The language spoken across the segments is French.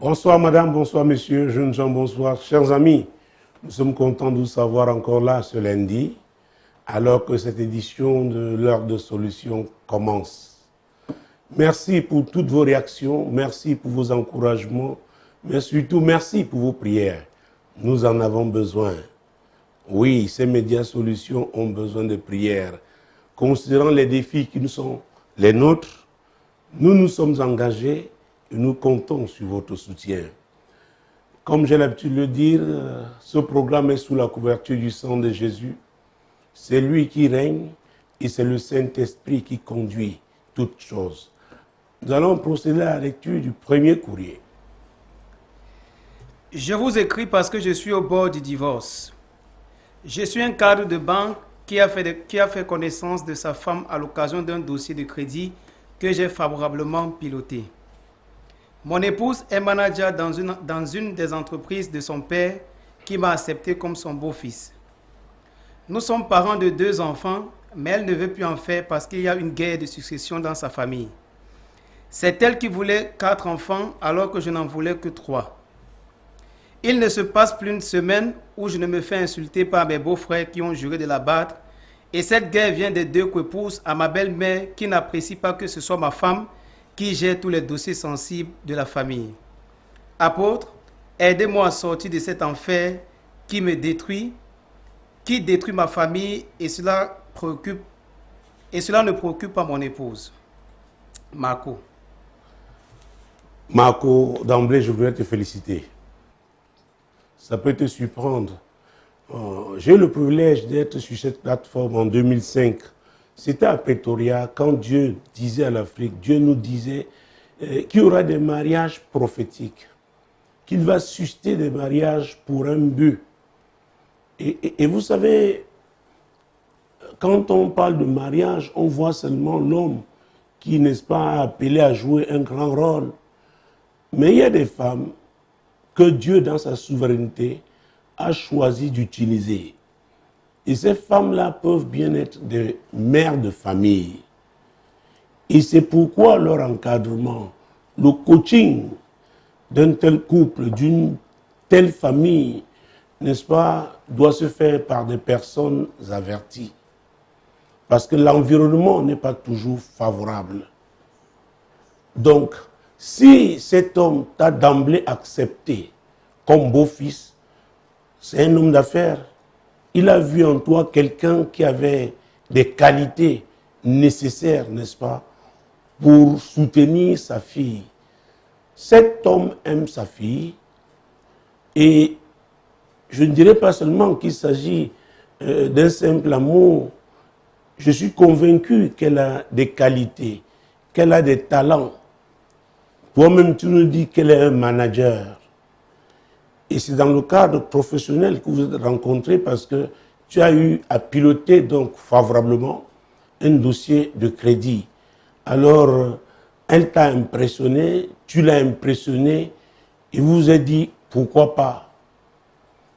Bonsoir madame, bonsoir messieurs, jeunes gens, bonsoir, chers amis. Nous sommes contents de vous savoir encore là ce lundi, alors que cette édition de l'heure de solution commence. Merci pour toutes vos réactions, merci pour vos encouragements, mais surtout merci pour vos prières. Nous en avons besoin. Oui, ces médias solutions ont besoin de prières. Considérant les défis qui nous sont les nôtres, nous nous sommes engagés et nous comptons sur votre soutien. Comme j'ai l'habitude de le dire, ce programme est sous la couverture du sang de Jésus. C'est lui qui règne et c'est le Saint-Esprit qui conduit toutes choses. Nous allons procéder à la lecture du premier courrier. Je vous écris parce que je suis au bord du divorce. Je suis un cadre de banque qui a fait connaissance de sa femme à l'occasion d'un dossier de crédit que j'ai favorablement piloté. Mon épouse est manager dans une des entreprises de son père qui m'a accepté comme son beau-fils. Nous sommes parents de 2 enfants, mais elle ne veut plus en faire parce qu'il y a une guerre de succession dans sa famille. C'est elle qui voulait 4 enfants alors que je n'en voulais que 3. Il ne se passe plus une semaine où je ne me fais insulter par mes beaux-frères qui ont juré de la battre. Et cette guerre vient des 2 coépouses à ma belle-mère qui n'apprécie pas que ce soit ma femme qui gère tous les dossiers sensibles de la famille. Apôtre, aidez-moi à sortir de cet enfer qui me détruit, qui détruit ma famille et cela ne préoccupe pas mon épouse. Marco. Marco, d'emblée, je voudrais te féliciter. Ça peut te surprendre. J'ai eu le privilège d'être sur cette plateforme en 2005. C'était à Pretoria, quand Dieu disait à l'Afrique, Dieu nous disait qu'il y aura des mariages prophétiques, qu'il va susciter des mariages pour un but. Et vous savez, quand on parle de mariage, on voit seulement l'homme qui, n'est-ce pas, appelé à jouer un grand rôle. Mais il y a des femmes que Dieu, dans sa souveraineté, a choisi d'utiliser. Et ces femmes-là peuvent bien être des mères de famille. Et c'est pourquoi leur encadrement, le coaching d'un tel couple, d'une telle famille, n'est-ce pas, doit se faire par des personnes averties. Parce que l'environnement n'est pas toujours favorable. Donc, si cet homme t'a d'emblée accepté comme beau-fils, c'est un homme d'affaires. Il a vu en toi quelqu'un qui avait des qualités nécessaires, n'est-ce pas, pour soutenir sa fille. Cet homme aime sa fille et je ne dirais pas seulement qu'il s'agit d'un simple amour. Je suis convaincu qu'elle a des qualités, qu'elle a des talents. Toi-même, tu nous dis qu'elle est un manager. Et c'est dans le cadre professionnel que vous vous êtes rencontrés parce que tu as eu à piloter donc favorablement un dossier de crédit. Alors, elle t'a impressionné, tu l'as impressionné et vous vous êtes dit pourquoi pas.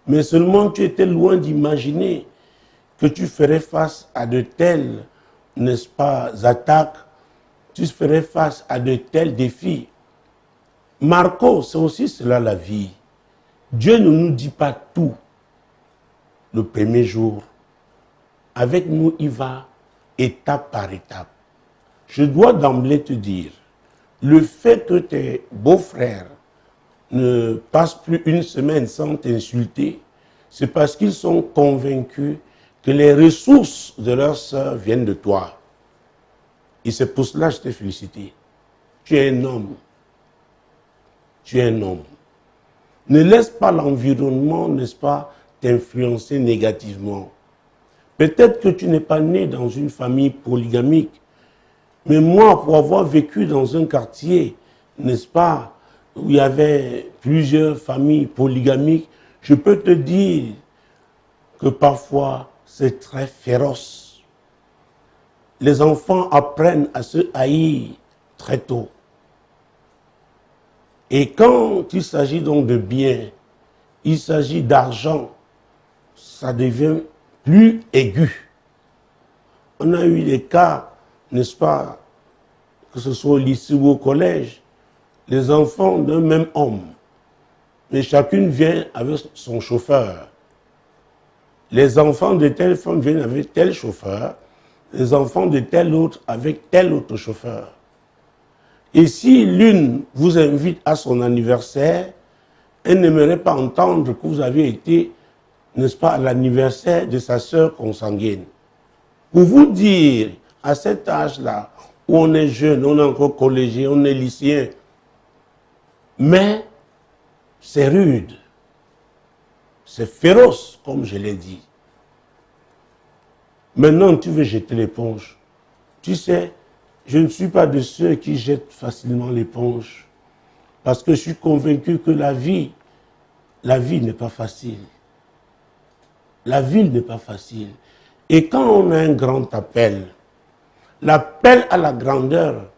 Mais seulement tu étais loin d'imaginer que tu ferais face à de telles, n'est-ce pas, attaques, tu ferais face à de tels défis. Marco, c'est aussi cela la vie. Dieu ne nous dit pas tout le premier jour. Avec nous, il va étape par étape. Je dois d'emblée te dire, le fait que tes beaux-frères ne passent plus une semaine sans t'insulter, c'est parce qu'ils sont convaincus que les ressources de leur sœur viennent de toi. Et c'est pour cela que je t'ai félicité. Tu es un homme. Tu es un homme. Ne laisse pas l'environnement, n'est-ce pas, t'influencer négativement. Peut-être que tu n'es pas né dans une famille polygamique, mais moi, pour avoir vécu dans un quartier, n'est-ce pas, où il y avait plusieurs familles polygamiques, je peux te dire que parfois, c'est très féroce. Les enfants apprennent à se haïr très tôt. Et quand il s'agit donc de biens, il s'agit d'argent, ça devient plus aigu. On a eu des cas, n'est-ce pas, que ce soit au lycée ou au collège, les enfants d'un même homme mais chacune vient avec son chauffeur. Les enfants de telle femme viennent avec tel chauffeur, les enfants de tel autre avec tel autre chauffeur. Et si l'une vous invite à son anniversaire, elle n'aimerait pas entendre que vous avez été, n'est-ce pas, à l'anniversaire de sa sœur consanguine. Pour vous dire, à cet âge-là, où on est jeune, on est encore collégien, on est lycéen, mais c'est rude, c'est féroce, comme je l'ai dit. Maintenant, tu veux jeter l'éponge. Tu sais, je ne suis pas de ceux qui jettent facilement l'éponge, parce que je suis convaincu que la vie n'est pas facile. La vie n'est pas facile. Et quand on a un grand appel, l'appel à la grandeur,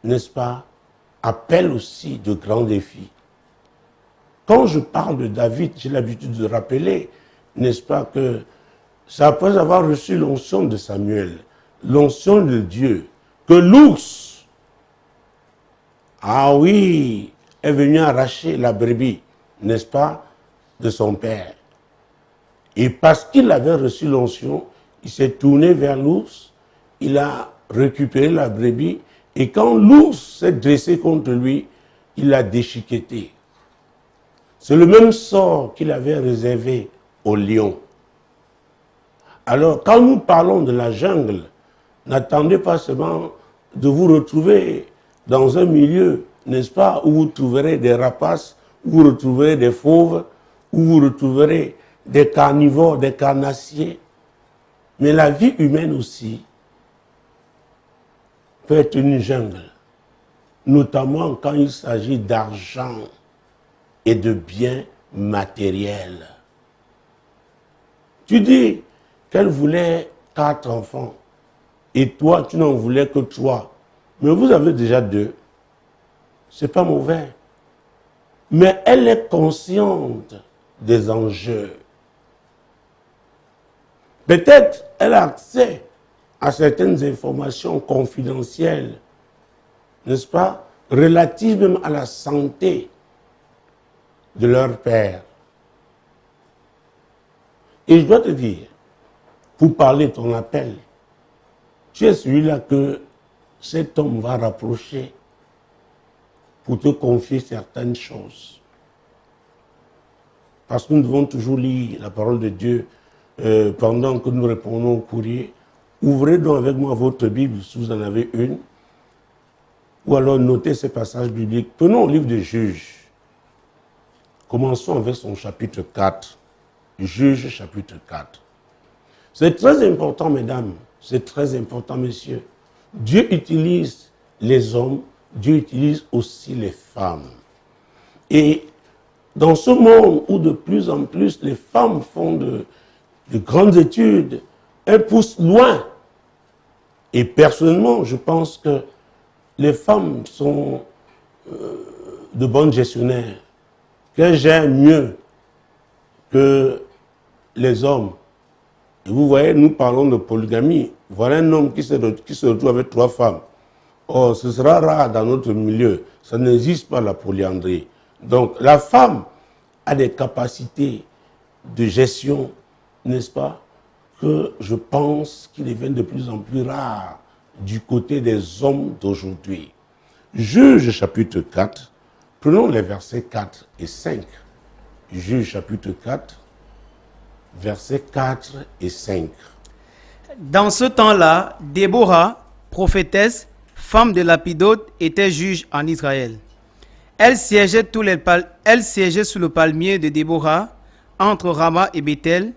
n'est-ce pas, appelle aussi de grands défis. Quand je parle de David, j'ai l'habitude de rappeler, n'est-ce pas, que c'est après avoir reçu l'onction de Samuel, l'onction de Dieu, que l'ours, ah oui, est venu arracher la brebis, n'est-ce pas, de son père. Et parce qu'il avait reçu l'onction, il s'est tourné vers l'ours, il a récupéré la brebis, et quand l'ours s'est dressé contre lui, il l'a déchiqueté. C'est le même sort qu'il avait réservé au lion. Alors, quand nous parlons de la jungle, n'attendez pas seulement de vous retrouver dans un milieu, n'est-ce pas, où vous trouverez des rapaces, où vous retrouverez des fauves, où vous retrouverez des carnivores, des carnassiers. Mais la vie humaine aussi peut être une jungle, notamment quand il s'agit d'argent et de biens matériels. Tu dis qu'elle voulait 4 enfants et toi, tu n'en voulais que 3. Mais vous avez déjà 2. C'est pas mauvais. Mais elle est consciente des enjeux. Peut-être elle a accès à certaines informations confidentielles, n'est-ce pas, relatives même à la santé de leur père. Et je dois te dire, pour parler de ton appel, tu es celui-là que cet homme va rapprocher pour te confier certaines choses. Parce que nous devons toujours lire la parole de Dieu pendant que nous répondons au courrier. Ouvrez donc avec moi votre Bible, si vous en avez une, ou alors notez ces passages bibliques. Prenons le livre de Juges. Commençons avec son chapitre 4. Juges chapitre 4. C'est très important, mesdames, c'est très important, messieurs. Dieu utilise les hommes, Dieu utilise aussi les femmes. Et dans ce monde où de plus en plus les femmes font de grandes études, elles poussent loin. Et personnellement, je pense que les femmes sont de bonnes gestionnaires, qu'elles gèrent mieux que les hommes. Et vous voyez, nous parlons de polygamie. Voilà un homme qui se retrouve avec 3 femmes. Oh, ce sera rare dans notre milieu. Ça n'existe pas, la polyandrie. Donc, la femme a des capacités de gestion, n'est-ce pas, que je pense qu'il devient de plus en plus rare du côté des hommes d'aujourd'hui. Juges chapitre 4, prenons les versets 4 et 5. Juges chapitre 4, versets 4 et 5. Dans ce temps-là, Déborah, prophétesse, femme de Lapidote, était juge en Israël. Elle siégeait sous le palmier de Déborah, entre Rama et Bethel,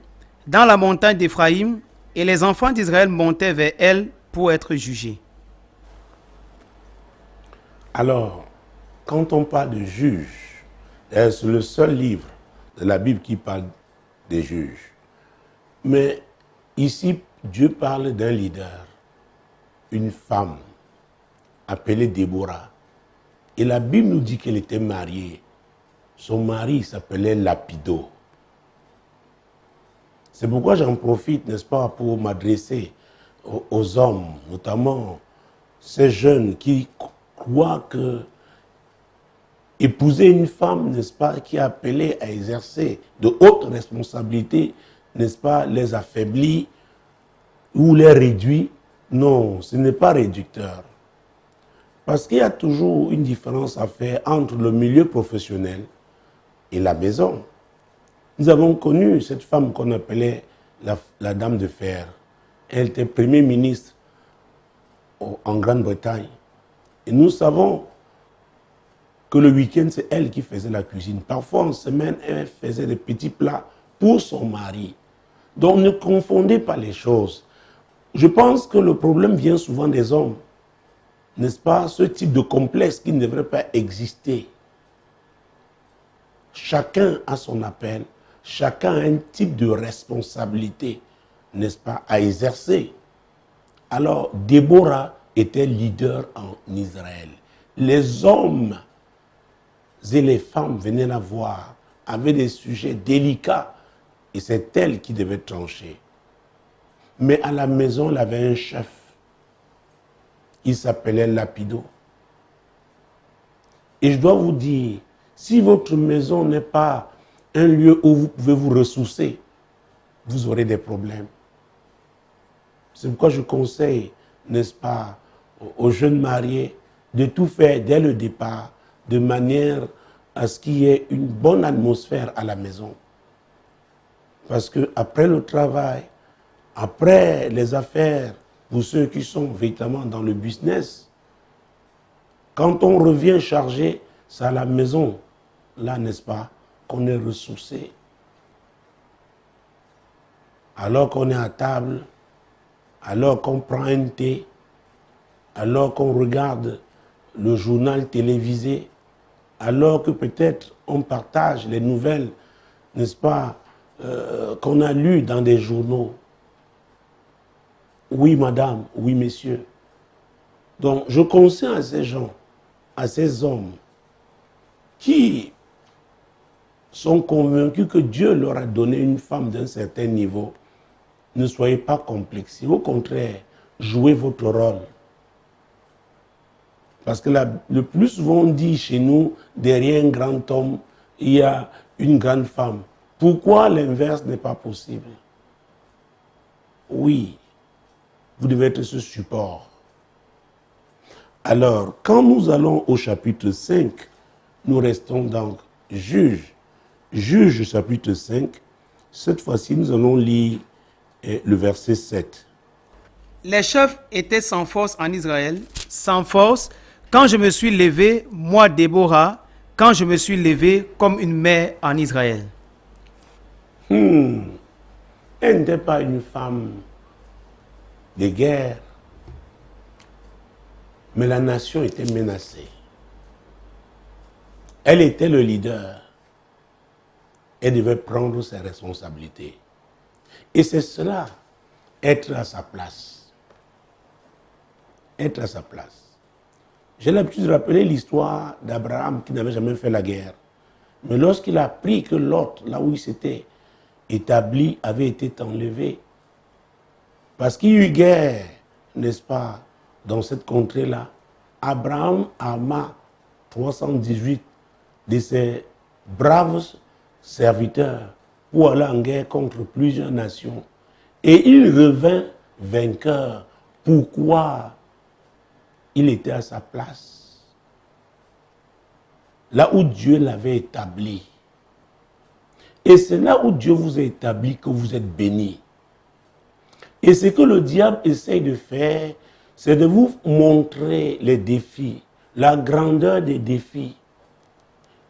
dans la montagne d'Éphraïm, et les enfants d'Israël montaient vers elle pour être jugés. Alors, quand on parle de juges, c'est le seul livre de la Bible qui parle des juges. Mais ici, Dieu parle d'un leader, une femme appelée Déborah. Et la Bible nous dit qu'elle était mariée. Son mari s'appelait Lapido. C'est pourquoi j'en profite, n'est-ce pas, pour m'adresser aux hommes, notamment ces jeunes qui croient que épouser une femme, n'est-ce pas, qui est appelée à exercer de hautes responsabilités, n'est-ce pas, les affaiblit ou les réduit. Non, ce n'est pas réducteur. Parce qu'il y a toujours une différence à faire entre le milieu professionnel et la maison. Nous avons connu cette femme qu'on appelait la Dame de Fer. Elle était Premier ministre en Grande-Bretagne. Et nous savons que le week-end, c'est elle qui faisait la cuisine. Parfois, en semaine, elle faisait des petits plats pour son mari. Donc, ne confondez pas les choses. Je pense que le problème vient souvent des hommes. N'est-ce pas? Ce type de complexe qui ne devrait pas exister. Chacun a son appel. Chacun a un type de responsabilité, n'est-ce pas, à exercer. Alors, Déborah était leader en Israël. Les hommes et les femmes venaient la voir avec des sujets délicats et c'est elle qui devait trancher. Mais à la maison, elle avait un chef. Il s'appelait Lapido. Et je dois vous dire, si votre maison n'est pas un lieu où vous pouvez vous ressourcer, vous aurez des problèmes. C'est pourquoi je conseille, n'est-ce pas, aux jeunes mariés de tout faire dès le départ, de manière à ce qu'il y ait une bonne atmosphère à la maison. Parce qu'après le travail, après les affaires, pour ceux qui sont véritablement dans le business, quand on revient chargé, c'est à la maison, là, n'est-ce pas, qu'on est ressourcé. Alors qu'on est à table, alors qu'on prend un thé, alors qu'on regarde le journal télévisé, alors que peut-être on partage les nouvelles, n'est-ce pas, qu'on a lues dans des journaux. Oui, madame, oui, messieurs. Donc, je conseille à ces gens, à ces hommes, qui sont convaincus que Dieu leur a donné une femme d'un certain niveau, ne soyez pas complexés. Au contraire, jouez votre rôle. Parce que le plus souvent, on dit chez nous, derrière un grand homme, il y a une grande femme. Pourquoi l'inverse n'est pas possible? Oui, vous devez être ce support. Alors, quand nous allons au chapitre 5, nous restons donc Juges. Juges chapitre 5, cette fois-ci, nous allons lire le verset 7. Les chefs étaient sans force en Israël, sans force. Quand je me suis levé, moi Déborah, quand je me suis levé comme une mère en Israël. Elle n'était pas une femme de guerre, mais la nation était menacée. Elle était le leader. Elle devait prendre ses responsabilités. Et c'est cela, être à sa place. Être à sa place. J'ai l'habitude de rappeler l'histoire d'Abraham qui n'avait jamais fait la guerre. Mais lorsqu'il a appris que Lot, là où il s'était établi, avait été enlevé, parce qu'il y a eu guerre, n'est-ce pas, dans cette contrée-là, Abraham arma 318 de ses braves serviteurs pour aller en guerre contre plusieurs nations. Et il revint vainqueur. Pourquoi? Il était à sa place. Là où Dieu l'avait établi. Et c'est là où Dieu vous a établi que vous êtes bénis. Et ce que le diable essaye de faire, c'est de vous montrer les défis, la grandeur des défis.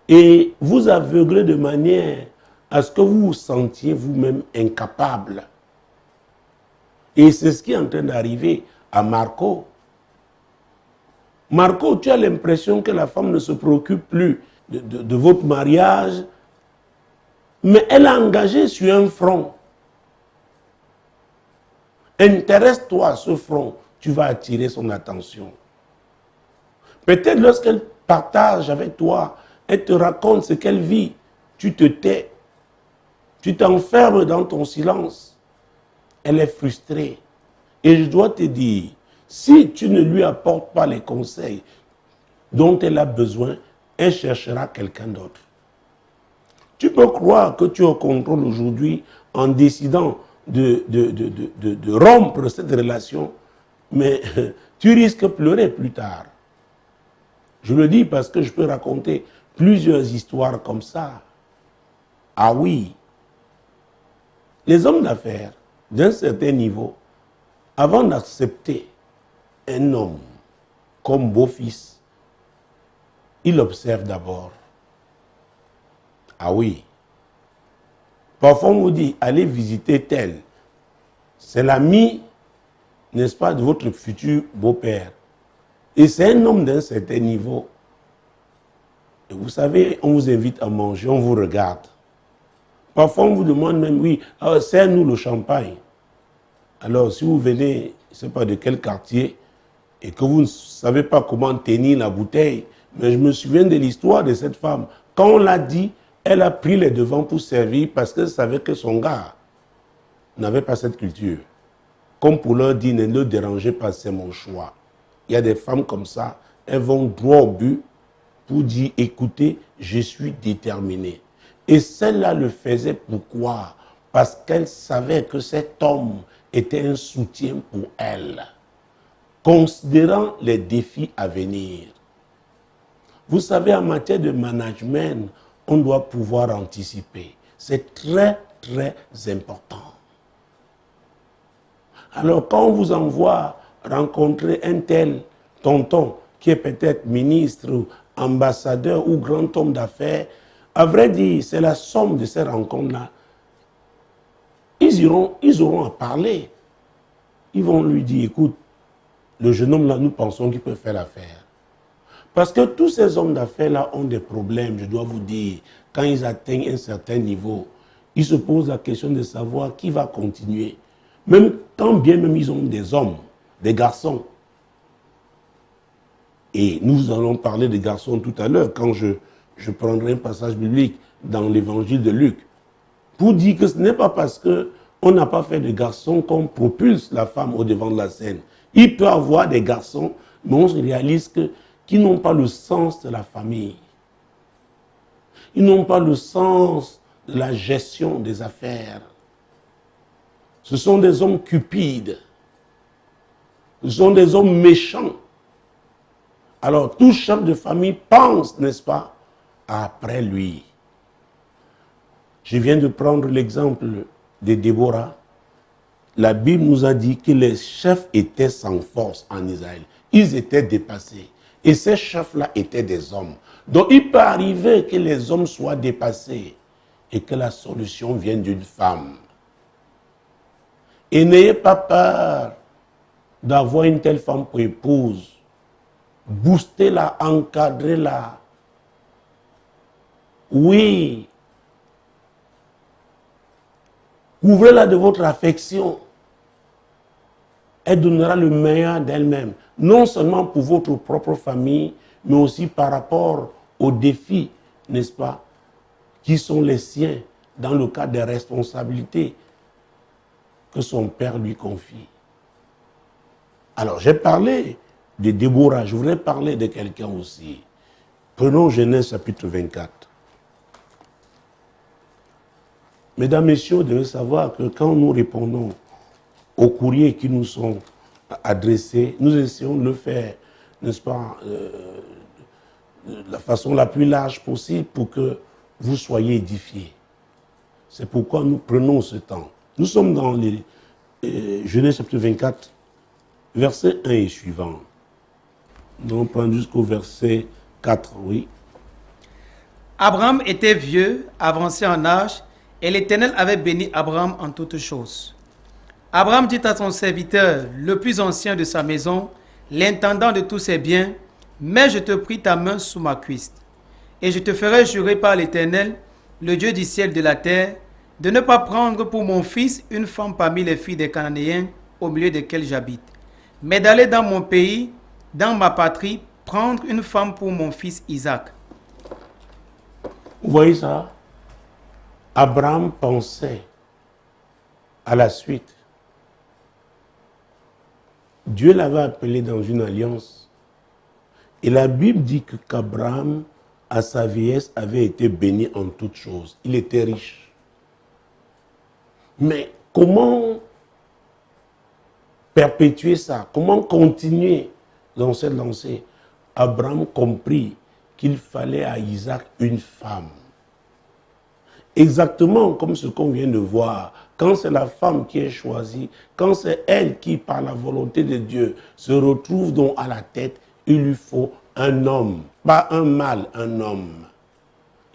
Et vous aveugler de manière à ce que vous vous sentiez vous-même incapable. Et c'est ce qui est en train d'arriver à Marco. Marco, tu as l'impression que la femme ne se préoccupe plus de votre mariage, mais elle est engagée sur un front. Intéresse-toi à ce front, tu vas attirer son attention. Peut-être lorsqu'elle partage avec toi, elle te raconte ce qu'elle vit, tu te tais, tu t'enfermes dans ton silence. Elle est frustrée. Et je dois te dire, si tu ne lui apportes pas les conseils dont elle a besoin, elle cherchera quelqu'un d'autre. Tu peux croire que tu es au contrôle aujourd'hui en décidant de rompre cette relation, mais tu risques de pleurer plus tard. Je le dis parce que je peux raconter plusieurs histoires comme ça. Ah oui, les hommes d'affaires d'un certain niveau, avant d'accepter un homme comme beau-fils, ils observent d'abord. Ah oui. Parfois on vous dit, allez visiter tel. C'est l'ami, n'est-ce pas, de votre futur beau-père. Et c'est un homme d'un certain niveau. Et vous savez, on vous invite à manger, on vous regarde. Parfois, on vous demande même, oui, sers-nous le champagne. Alors, si vous venez, je ne sais pas de quel quartier, et que vous ne savez pas comment tenir la bouteille, mais je me souviens de l'histoire de cette femme. Quand on l'a dit, elle a pris les devants pour servir parce qu'elle savait que son gars n'avait pas cette culture. Comme pour leur dire, ne le dérangez pas, c'est mon choix. Il y a des femmes comme ça, elles vont droit au but pour dire, écoutez, je suis déterminée. Et celle-là le faisait pourquoi? Parce qu'elle savait que cet homme était un soutien pour elle, considérant les défis à venir. Vous savez, en matière de management, on doit pouvoir anticiper. C'est très, très important. Alors, quand on vous envoie rencontrer un tel tonton qui est peut-être ministre, ou ambassadeur ou grand homme d'affaires, à vrai dire, c'est la somme de ces rencontres-là. Ils auront à parler. Ils vont lui dire, écoute, le jeune homme-là, nous pensons qu'il peut faire l'affaire. Parce que tous ces hommes d'affaires-là ont des problèmes, je dois vous dire. Quand ils atteignent un certain niveau, ils se posent la question de savoir qui va continuer. Même quand bien même ils ont des hommes, des garçons. Et nous allons parler des garçons tout à l'heure, quand je prendrai un passage biblique dans l'évangile de Luc, pour dire que ce n'est pas parce qu'on n'a pas fait de garçons qu'on propulse la femme au devant de la scène. Il peut y avoir des garçons, mais on se réalise qu'ils n'ont pas le sens de la famille. Ils n'ont pas le sens de la gestion des affaires. Ce sont des hommes cupides. Ce sont des hommes méchants. Alors, tout chef de famille pense, n'est-ce pas, après lui. Je viens de prendre l'exemple de Déborah. La Bible nous a dit que les chefs étaient sans force en Israël. Ils étaient dépassés. Et ces chefs-là étaient des hommes. Donc, il peut arriver que les hommes soient dépassés et que la solution vienne d'une femme. Et n'ayez pas peur d'avoir une telle femme pour épouse. Boostez-la, encadrez-la. Oui. Couvrez-la de votre affection. Elle donnera le meilleur d'elle-même. Non seulement pour votre propre famille, mais aussi par rapport aux défis, n'est-ce pas, qui sont les siens dans le cadre des responsabilités que son père lui confie. Alors, j'ai parlé de Déborah, je voudrais parler de quelqu'un aussi. Prenons Genèse chapitre 24. Mesdames, Messieurs, vous devez savoir que quand nous répondons aux courriers qui nous sont adressés, nous essayons de le faire, n'est-ce pas, de la façon la plus large possible pour que vous soyez édifiés. C'est pourquoi nous prenons ce temps. Nous sommes dans les Genèse chapitre 24, verset 1 et suivant. Nous prenons jusqu'au verset 4, oui. Abraham était vieux, avancé en âge, et l'Éternel avait béni Abraham en toutes choses. Abraham dit à son serviteur, le plus ancien de sa maison, l'intendant de tous ses biens, mets, je te prie, ta main sous ma cuisse, et je te ferai jurer par l'Éternel, le Dieu du ciel et de la terre, de ne pas prendre pour mon fils une femme parmi les filles des Cananéens, au milieu desquels j'habite, mais d'aller dans mon pays, dans ma patrie, prendre une femme pour mon fils Isaac. Vous voyez ça? Abraham pensait à la suite. Dieu l'avait appelé dans une alliance. Et la Bible dit qu'Abraham à sa vieillesse, avait été béni en toutes choses. Il était riche. Mais comment perpétuer ça? Comment continuer dans cette lancée? Abraham comprit qu'il fallait à Isaac une femme. Exactement comme ce qu'on vient de voir. Quand c'est la femme qui est choisie, quand c'est elle qui, par la volonté de Dieu, se retrouve donc à la tête, il lui faut un homme. Pas un mâle, un homme.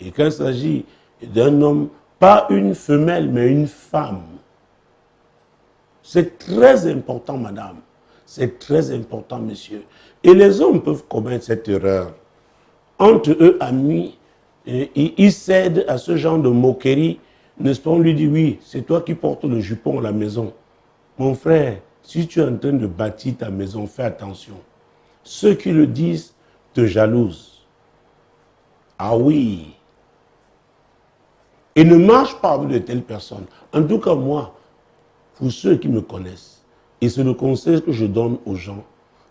Et quand il s'agit d'un homme, pas une femelle, mais une femme. C'est très important, madame. C'est très important, monsieur. Et les hommes peuvent commettre cette erreur. Entre eux, amis, ils cèdent à ce genre de moquerie. N'est-ce pas? On lui dit, oui, c'est toi qui portes le jupon à la maison. Mon frère, si tu es en train de bâtir ta maison, fais attention. Ceux qui le disent te jalousent. Ah oui. Et ne marche pas avec de telles personnes. En tout cas, moi, pour ceux qui me connaissent, et c'est le conseil que je donne aux gens,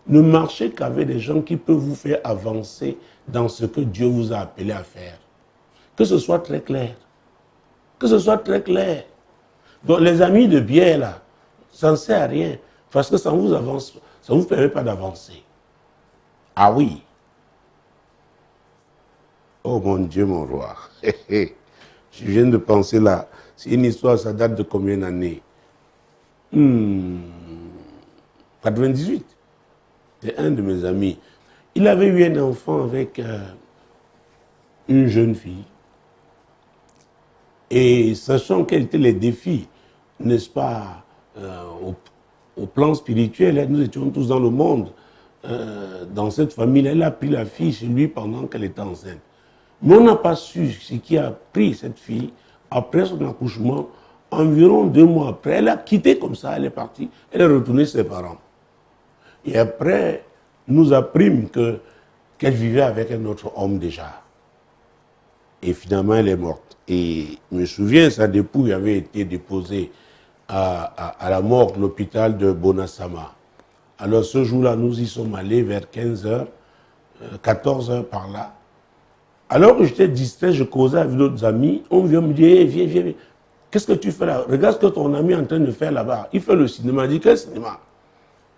ne marchez qu'avec des gens qui peuvent vous faire avancer dans ce que Dieu vous a appelé à faire. Que ce soit très clair. Que ce soit très clair. Donc les amis de bière là, ça ne sert à rien. Parce que ça ne vous avance, ça ne vous permet pas d'avancer. Ah oui. Oh mon Dieu, mon roi. Je viens de penser là. C'est une histoire, ça date de combien d'années? 98. C'est un de mes amis. Il avait eu un enfant avec une jeune fille. Et sachant quels étaient les défis, n'est-ce pas, au plan spirituel, nous étions tous dans le monde. Dans cette famille, elle a pris la fille chez lui pendant qu'elle était enceinte. Mais on n'a pas su ce qui a pris cette fille après son accouchement. Environ 2 mois après, elle a quitté comme ça, elle est partie, elle est retournée chez ses parents. Et après, nous apprîmes qu'elle vivait avec un autre homme déjà. Et finalement, elle est morte. Et je me souviens, sa dépouille avait été déposée à la morgue de l'hôpital de Bonasama. Alors ce jour-là, nous y sommes allés vers 15h, 14h par là. Alors que j'étais distrait, je causais avec d'autres amis, on vient me dire, hey, viens, viens, viens. Qu'est-ce que tu fais là? Regarde ce que ton ami est en train de faire là-bas. Il fait le cinéma. Je dis, quel cinéma?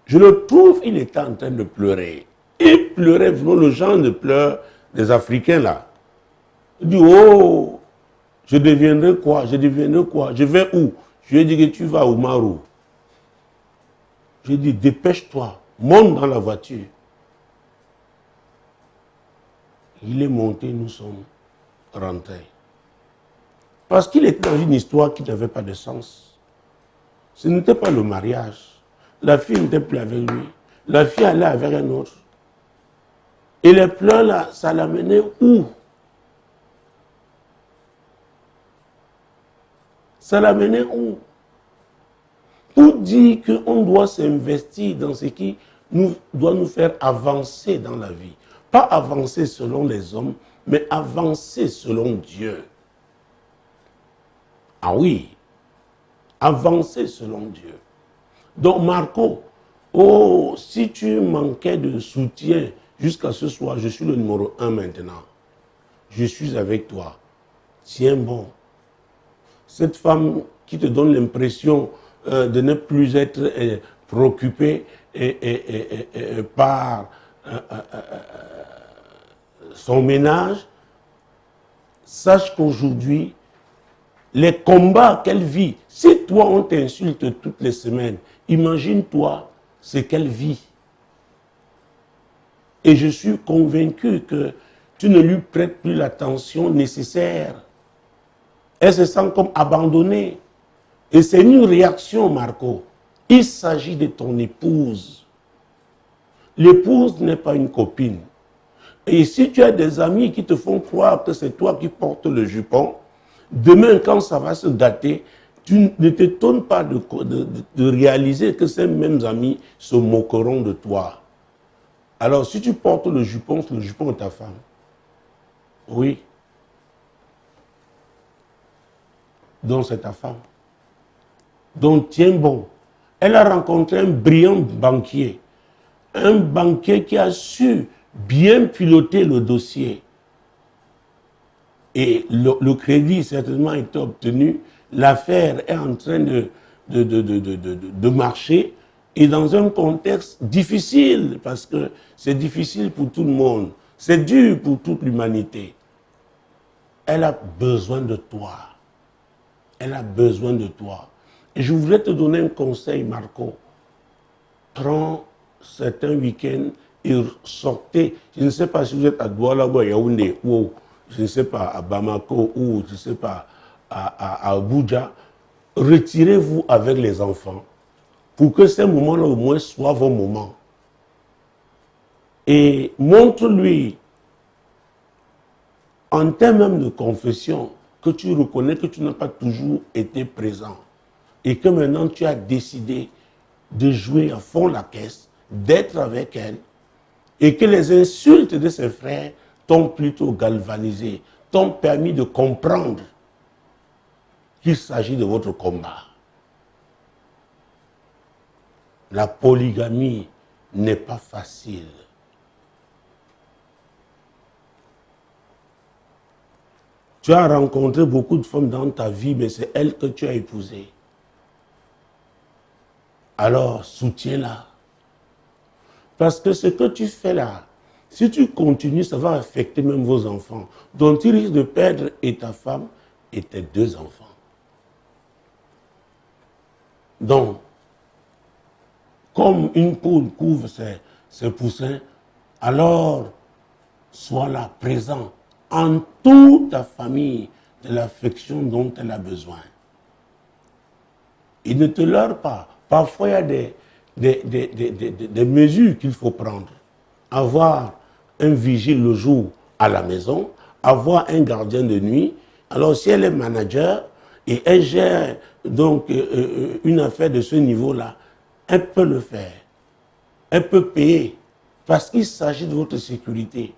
Je le trouve, il était en train de pleurer. Il pleurait, vraiment le genre de pleurs des Africains là. Il dit, oh, je deviendrai quoi? Je deviendrai quoi? Je vais où? Je lui ai dit que tu vas au Maru. Je lui ai dit, dépêche-toi, monte dans la voiture. Il est monté, nous sommes rentrés. Parce qu'il était dans une histoire qui n'avait pas de sens. Ce n'était pas le mariage. La fille n'était plus avec lui. La fille allait avec un autre. Et les pleurs là, ça l'amenait où? Ça l'amenait où? Pour dire qu'on doit s'investir dans ce qui doit nous faire avancer dans la vie. Pas avancer selon les hommes, mais avancer selon Dieu. Ah oui, avancer selon Dieu. Donc Marco, oh, si tu manquais de soutien jusqu'à ce soir, je suis le numéro 1 maintenant. Je suis avec toi. Tiens bon. Cette femme qui te donne l'impression de ne plus être préoccupée par son ménage, sache qu'aujourd'hui, les combats qu'elle vit, si toi on t'insulte toutes les semaines, imagine-toi ce qu'elle vit. Et je suis convaincu que tu ne lui prêtes plus l'attention nécessaire. Elle se sent comme abandonnée. Et c'est une réaction, Marco. Il s'agit de ton épouse. L'épouse n'est pas une copine. Et si tu as des amis qui te font croire que c'est toi qui portes le jupon, demain, quand ça va se gâter, tu ne t'étonnes pas de réaliser que ces mêmes amis se moqueront de toi. Alors, si tu portes le jupon de ta femme. Oui. Donc, c'est ta femme. Donc, tiens bon. Elle a rencontré un brillant banquier. Un banquier qui a su bien piloter le dossier. et le crédit certainement a été obtenu, l'affaire est en train de marcher, et dans un contexte difficile, parce que c'est difficile pour tout le monde, c'est dur pour toute l'humanité. Elle a besoin de toi. Elle a besoin de toi. Et je voudrais te donner un conseil, Marco. Prends certains week-ends et sortez. Je ne sais pas si vous êtes à Douala ou à Yaoundé, ou je ne sais pas, à Bamako, ou je ne sais pas, à Abuja. Retirez-vous avec les enfants pour que ces moments-là au moins soient vos moments. Et montre-lui, en termes même de confession, que tu reconnais que tu n'as pas toujours été présent et que maintenant tu as décidé de jouer à fond la caisse, d'être avec elle, et que les insultes de ses frères t'ont plutôt galvanisé, t'ont permis de comprendre qu'il s'agit de votre combat. La polygamie n'est pas facile. Tu as rencontré beaucoup de femmes dans ta vie, mais c'est elle que tu as épousée. Alors, soutiens-la. Parce que ce que tu fais là, si tu continues, ça va affecter même vos enfants. Donc, tu risques de perdre et ta femme et tes 2 enfants. Donc, comme une poule couvre ses poussins, alors sois là, présent, en toute ta famille, de l'affection dont elle a besoin. Et ne te leurre pas. Parfois, il y a des mesures qu'il faut prendre. Avoir un vigile le jour à la maison, avoir un gardien de nuit. Alors, si elle est manager et elle gère donc une affaire de ce niveau-là, elle peut le faire. Elle peut payer parce qu'il s'agit de votre sécurité.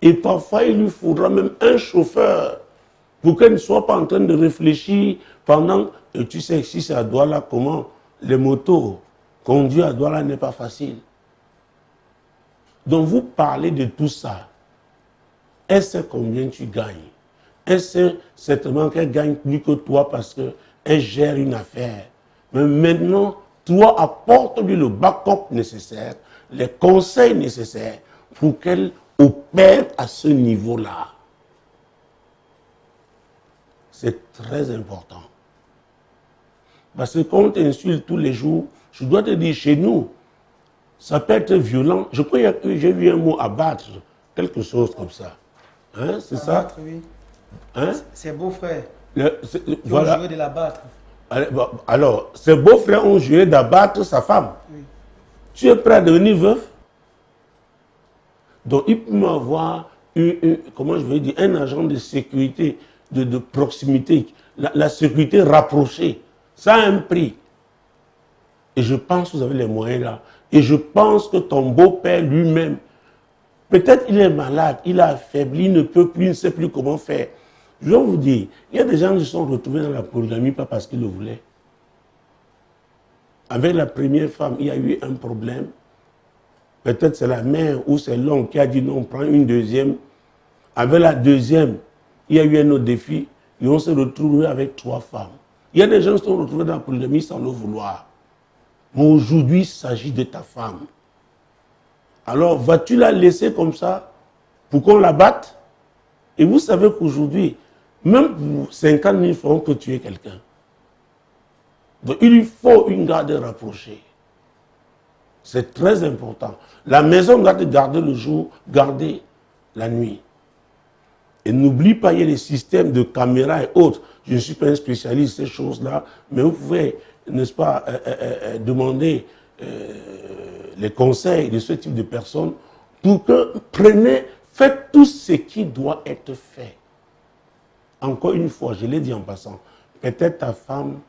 Et parfois, il lui faudra même un chauffeur pour qu'elle ne soit pas en train de réfléchir pendant, et tu sais, si c'est à Douala, comment les motos conduire à Douala n'est pas facile. Donc vous parlez de tout ça. Elle sait combien tu gagnes. Elle sait certainement qu'elle gagne plus que toi parce qu'elle gère une affaire. Mais maintenant, toi, apporte-lui le backup nécessaire, les conseils nécessaires pour qu'elle opère à ce niveau-là. C'est très important. Parce que quand on t'insulte tous les jours, je dois te dire, chez nous, ça peut être violent. Je crois que j'ai vu un mot abattre, quelque chose comme ça. Hein, c'est ça? Oui. Hein? Ses beaux-frères voilà. ont juré de l'abattre. Alors, ses beaux-frères ont juré d'abattre sa femme. Oui. Tu es prêt à devenir veuf? Donc, il peut avoir comment je vais dire, un agent de sécurité, de proximité, la sécurité rapprochée. Ça a un prix. Et je pense que vous avez les moyens là. Et je pense que ton beau-père lui-même, peut-être il est malade, il a affaibli, il ne peut plus, il ne sait plus comment faire. Je vais vous dire, il y a des gens qui se sont retrouvés dans la polygamie pas parce qu'ils le voulaient. Avec la première femme, il y a eu un problème. Peut-être c'est la mère ou c'est l'oncle qui a dit non, on prend une deuxième. Avec la deuxième, il y a eu un autre défi et on s'est retrouvé avec 3 femmes. Il y a des gens qui se sont retrouvés dans la polygamie sans le vouloir. Mais aujourd'hui, il s'agit de ta femme. Alors, vas-tu la laisser comme ça pour qu'on la batte? Et vous savez qu'aujourd'hui, même pour 50 000 francs, que tu es quelqu'un. Donc, il lui faut une garde rapprochée. C'est très important. La maison doit te garder le jour, garder la nuit. Et n'oublie pas, il y a les systèmes de caméras et autres. Je ne suis pas un spécialiste de ces choses-là, mais vous pouvez, n'est-ce pas, demander les conseils de ce type de personnes pour que faites tout ce qui doit être fait. Encore une fois, je l'ai dit en passant, peut-être ta femme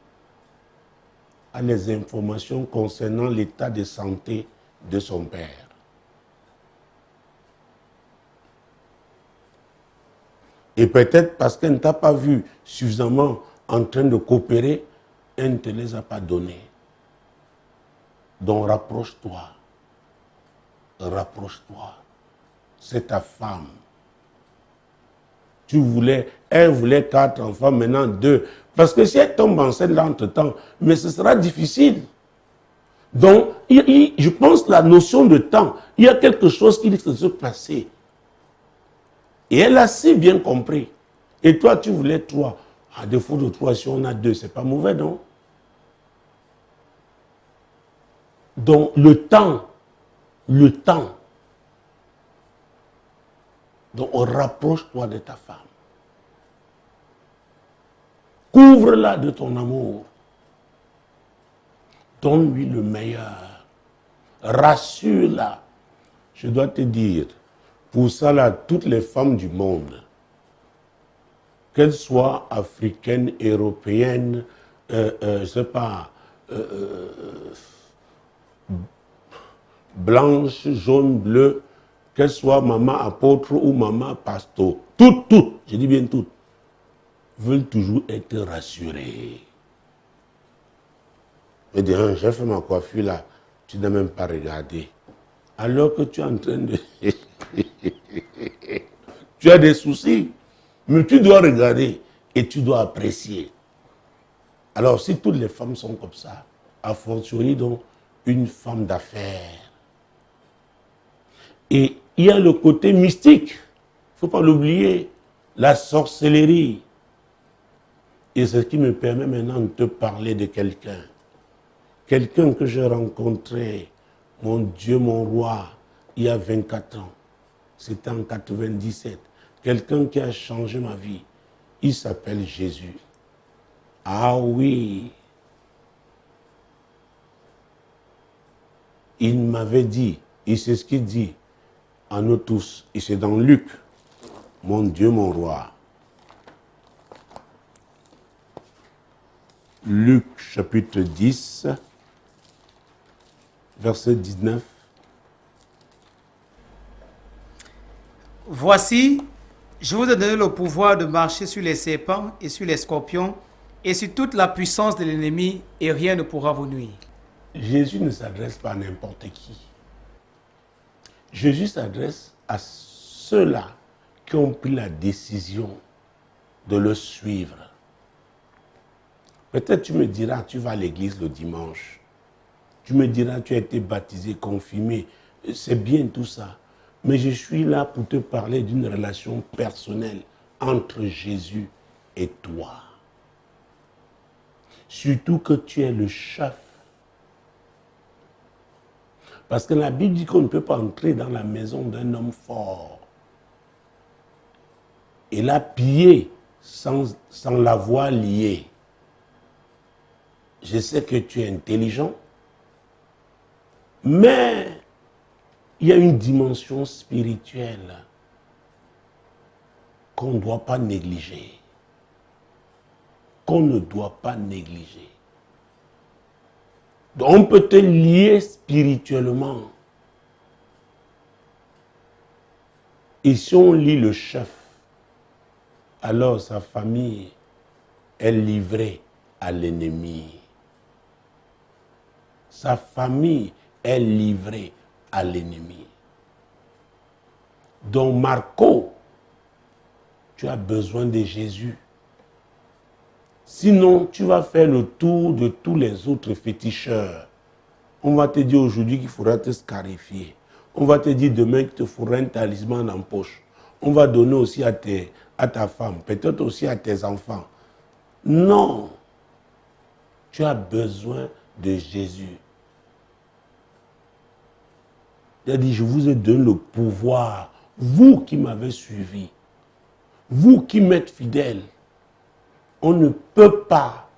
a les informations concernant l'état de santé de son père. Et peut-être parce qu'elle ne t'a pas vu suffisamment en train de coopérer, elle ne te les a pas donnés. Donc rapproche-toi. Rapproche-toi. C'est ta femme. Elle voulait 4 enfants, maintenant 2. Parce que si elle tombe enceinte là entre-temps, mais ce sera difficile. Donc, je pense que la notion de temps, il y a quelque chose qui risque de se passer. Et elle a si bien compris. Et toi, tu voulais 3. À défaut de 3, si on a 2, c'est pas mauvais, non? Donc, le temps. Donc, rapproche-toi de ta femme. Couvre-la de ton amour. Donne-lui le meilleur. Rassure-la. Je dois te dire, pour ça, là, toutes les femmes du monde, qu'elles soient africaines, européennes, je ne sais pas, blanches, jaunes, bleues, qu'elles soient maman apôtre ou maman pasteur, toutes, je dis bien toutes, veulent toujours être rassurées. Mais dis, j'ai fait ma coiffure là, tu n'as même pas regardé. Alors que tu es en train de... tu as des soucis, mais tu dois regarder et tu dois apprécier. Alors si toutes les femmes sont comme ça, a fortiori donc une femme d'affaires. Et il y a le côté mystique, il ne faut pas l'oublier, la sorcellerie. Et c'est ce qui me permet maintenant de te parler de quelqu'un. Quelqu'un que j'ai rencontré, mon Dieu, mon roi, il y a 24 ans. C'était en 97. Quelqu'un qui a changé ma vie. Il s'appelle Jésus. Ah oui. Il m'avait dit, et c'est ce qu'il dit à nous tous, et c'est dans Luc, mon Dieu, mon roi. Luc chapitre 10, verset 19. Voici, je vous ai donné le pouvoir de marcher sur les serpents et sur les scorpions et sur toute la puissance de l'ennemi, et rien ne pourra vous nuire. Jésus ne s'adresse pas à n'importe qui. Jésus s'adresse à ceux-là qui ont pris la décision de le suivre. Peut-être tu me diras, tu vas à l'église le dimanche. Tu me diras, tu as été baptisé, confirmé. C'est bien tout ça. Mais je suis là pour te parler d'une relation personnelle entre Jésus et toi. Surtout que tu es le chef. Parce que la Bible dit qu'on ne peut pas entrer dans la maison d'un homme fort et la piller sans l'avoir lié. Je sais que tu es intelligent, mais il y a une dimension spirituelle qu'on ne doit pas négliger. Qu'on ne doit pas négliger. Donc on peut te lier spirituellement. Et si on lit le chef, alors sa famille est livrée à l'ennemi. Sa famille est livrée à l'ennemi. Donc Marco, tu as besoin de Jésus. Sinon, tu vas faire le tour de tous les autres féticheurs. On va te dire aujourd'hui qu'il faudra te scarifier. On va te dire demain qu'il te faudra un talisman en poche. On va donner aussi à ta femme, peut-être aussi à tes enfants. Non. Tu as besoin de Jésus. Il a dit, je vous ai donné le pouvoir. Vous qui m'avez suivi. Vous qui m'êtes fidèles. On ne peut pas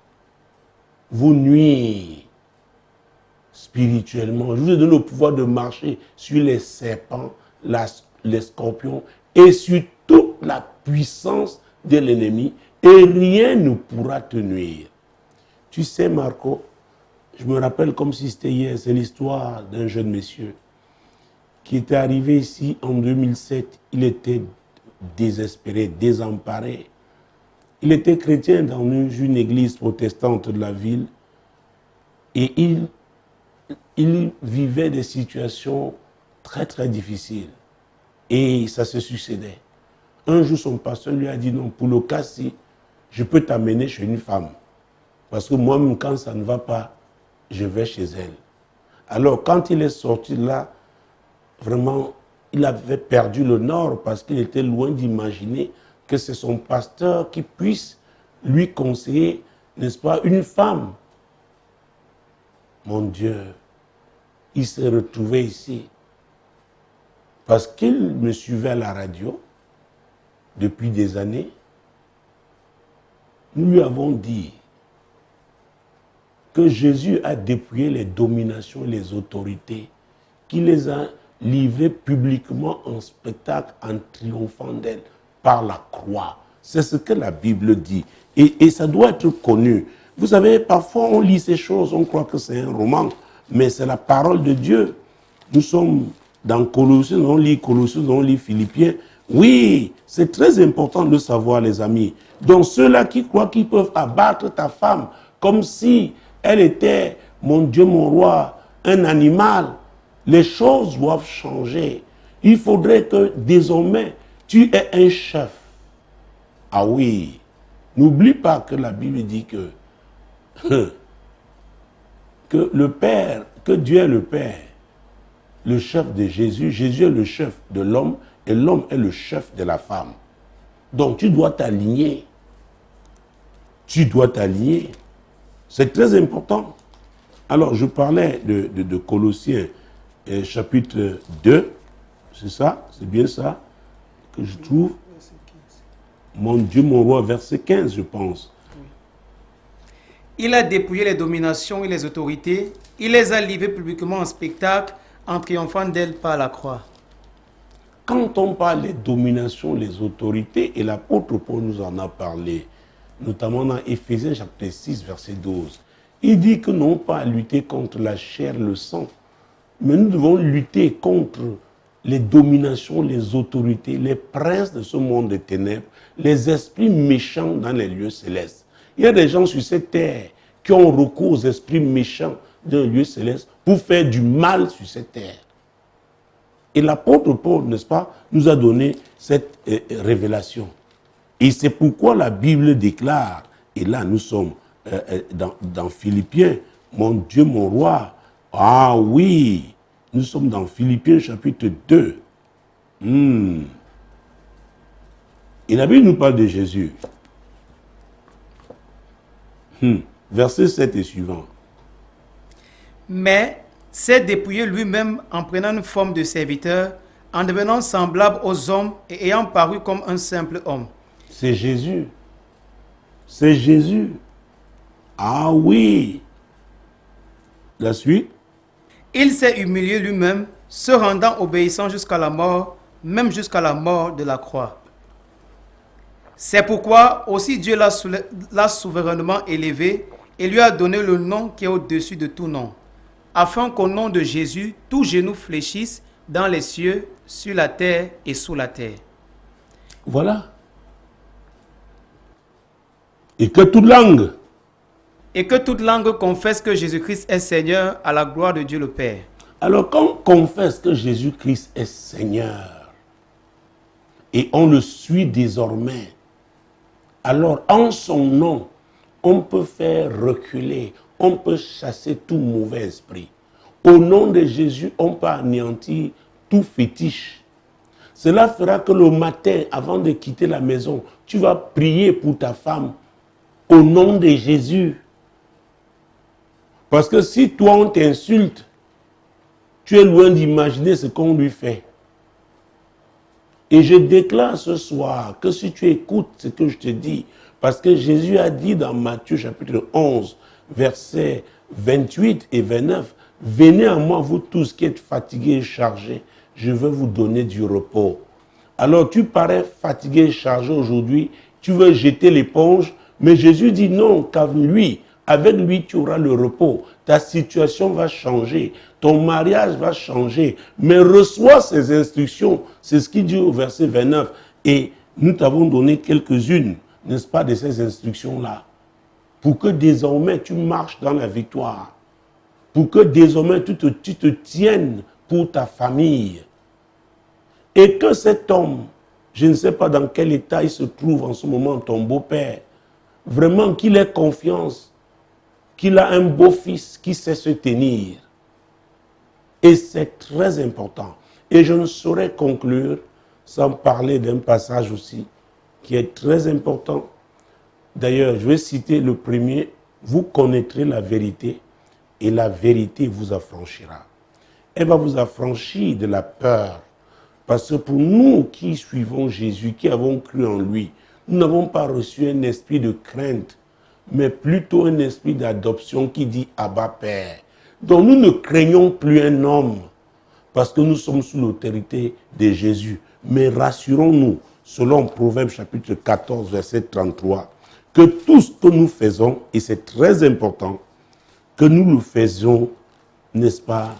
vous nuire spirituellement. Je vous ai donné le pouvoir de marcher sur les serpents, les scorpions et sur toute la puissance de l'ennemi et rien ne pourra te nuire. Tu sais, Marco, je me rappelle comme si c'était hier, c'est l'histoire d'un jeune monsieur qui était arrivé ici en 2007. Il était désespéré, désemparé. Il était chrétien dans une église protestante de la ville et il vivait des situations très très difficiles et ça se succédait. Un jour, son pasteur lui a dit, non, pour le cas-ci, je peux t'amener chez une femme. Parce que moi-même, quand ça ne va pas, je vais chez elle. Alors, quand il est sorti là, vraiment, il avait perdu le nord parce qu'il était loin d'imaginer que c'est son pasteur qui puisse lui conseiller, n'est-ce pas, une femme. Mon Dieu, il s'est retrouvé ici parce qu'il me suivait à la radio depuis des années. Nous lui avons dit que Jésus a dépouillé les dominations et les autorités, qu'il les a livrées publiquement en spectacle en triomphant d'elles par la croix. C'est ce que la Bible dit. Et ça doit être connu. Vous savez, parfois on lit ces choses, on croit que c'est un roman, mais c'est la parole de Dieu. Nous sommes dans Colossiens, on lit Colossiens, on lit Philippiens. Oui, c'est très important de savoir, les amis. Donc ceux-là qui croient qu'ils peuvent abattre ta femme comme si elle était, mon Dieu, mon roi, un animal, les choses doivent changer. Il faudrait que désormais, tu aies un chef. Ah oui, n'oublie pas que la Bible dit que le Père, que Dieu est le Père, le chef de Jésus, Jésus est le chef de l'homme et l'homme est le chef de la femme. Donc tu dois t'aligner. Tu dois t'aligner. C'est très important. Alors je parlais de Colossiens chapitre 2, c'est ça, c'est bien ça que je trouve. Mon Dieu, mon roi, verset 15, je pense. Il a dépouillé les dominations et les autorités. Il les a livrées publiquement en spectacle en triomphant d'elles par la croix. Quand on parle des dominations, les autorités, et l'apôtre Paul nous en a parlé, notamment dans Éphésiens chapitre 6, verset 12, il dit que non pas à lutter contre la chair, le sang, mais nous devons lutter contre les dominations, les autorités, les princes de ce monde de ténèbres, les esprits méchants dans les lieux célestes. Il y a des gens sur cette terre qui ont recours aux esprits méchants d'un lieu céleste pour faire du mal sur cette terre. Et l'apôtre Paul, n'est-ce pas, nous a donné cette révélation. Et c'est pourquoi la Bible déclare, et là nous sommes dans Philippiens, mon Dieu, mon roi, ah oui, nous sommes dans Philippiens chapitre 2. Et la Bible nous parle de Jésus. Verset 7 et suivant. Mais s'est dépouillé lui-même en prenant une forme de serviteur, en devenant semblable aux hommes et ayant paru comme un simple homme. C'est Jésus. C'est Jésus. Ah oui. La suite. Il s'est humilié lui-même, se rendant obéissant jusqu'à la mort, même jusqu'à la mort de la croix. C'est pourquoi aussi Dieu l'a souverainement élevé et lui a donné le nom qui est au-dessus de tout nom, afin qu'au nom de Jésus, tout genou fléchisse dans les cieux, sur la terre et sous la terre. Voilà. Et que toute langue. Et que toute langue confesse que Jésus-Christ est Seigneur à la gloire de Dieu le Père. Alors quand on confesse que Jésus-Christ est Seigneur et on le suit désormais, alors en son nom, on peut faire reculer, on peut chasser tout mauvais esprit. Au nom de Jésus, on peut anéantir tout fétiche. Cela fera que le matin, avant de quitter la maison, tu vas prier pour ta femme au nom de Jésus. Parce que si toi on t'insulte, tu es loin d'imaginer ce qu'on lui fait. Et je déclare ce soir que si tu écoutes ce que je te dis, parce que Jésus a dit dans Matthieu chapitre 11, versets 28 et 29, « Venez à moi, vous tous qui êtes fatigués et chargés, je vais vous donner du repos. » Alors tu parais fatigué et chargé aujourd'hui, tu veux jeter l'éponge, mais Jésus dit non, avec lui tu auras le repos. Ta situation va changer, ton mariage va changer, mais reçois ces instructions. C'est ce qu'il dit au verset 29. Et nous t'avons donné quelques-unes, n'est-ce pas, de ces instructions-là, pour que désormais tu marches dans la victoire, pour que désormais tu te tiennes pour ta famille. Et que cet homme Je ne sais pas dans quel état il se trouve en ce moment, ton beau-père. Vraiment qu'il ait confiance, qu'il a un beau-fils qui sait se tenir. Et c'est très important. Et je ne saurais conclure sans parler d'un passage aussi qui est très important. D'ailleurs, je vais citer le premier. Vous connaîtrez la vérité et la vérité vous affranchira. Elle va vous affranchir de la peur. Parce que pour nous qui suivons Jésus, qui avons cru en lui, nous n'avons pas reçu un esprit de crainte, mais plutôt un esprit d'adoption qui dit « Abba Père ». Donc nous ne craignons plus un homme parce que nous sommes sous l'autorité de Jésus. Mais rassurons-nous, selon Proverbe chapitre 14, verset 33, que tout ce que nous faisons, et c'est très important, que nous le faisons, n'est-ce pas,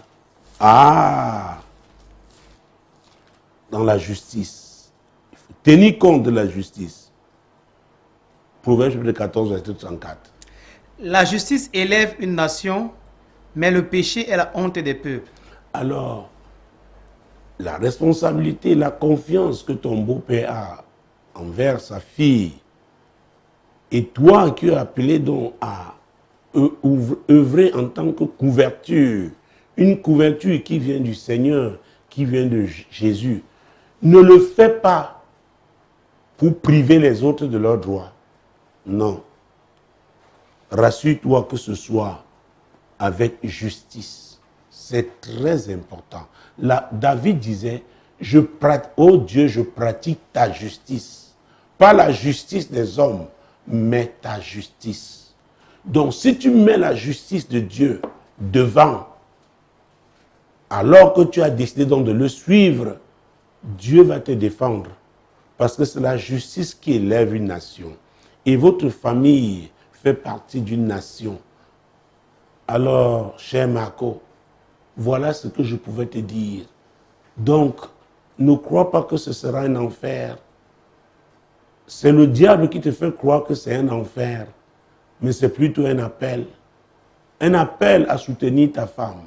dans la justice. Il faut tenir compte de la justice. Proverbe chapitre 14, verset 34. La justice élève une nation, mais le péché est la honte des peuples. Alors, la responsabilité, la confiance que ton beau-père a envers sa fille, et toi qui es appelé donc à œuvrer en tant que couverture, une couverture qui vient du Seigneur, qui vient de Jésus, ne le fais pas pour priver les autres de leurs droits. Non. Rassure-toi que ce soit avec justice. C'est très important. Là, David disait, oh Dieu, je pratique ta justice. Pas la justice des hommes, mais ta justice. Donc, si tu mets la justice de Dieu devant, alors que tu as décidé donc de le suivre, Dieu va te défendre. Parce que c'est la justice qui élève une nation. Et votre famille fait partie d'une nation. Alors, cher Marco, voilà ce que je pouvais te dire. Donc, ne crois pas que ce sera un enfer. C'est le diable qui te fait croire que c'est un enfer. Mais c'est plutôt un appel. Un appel à soutenir ta femme.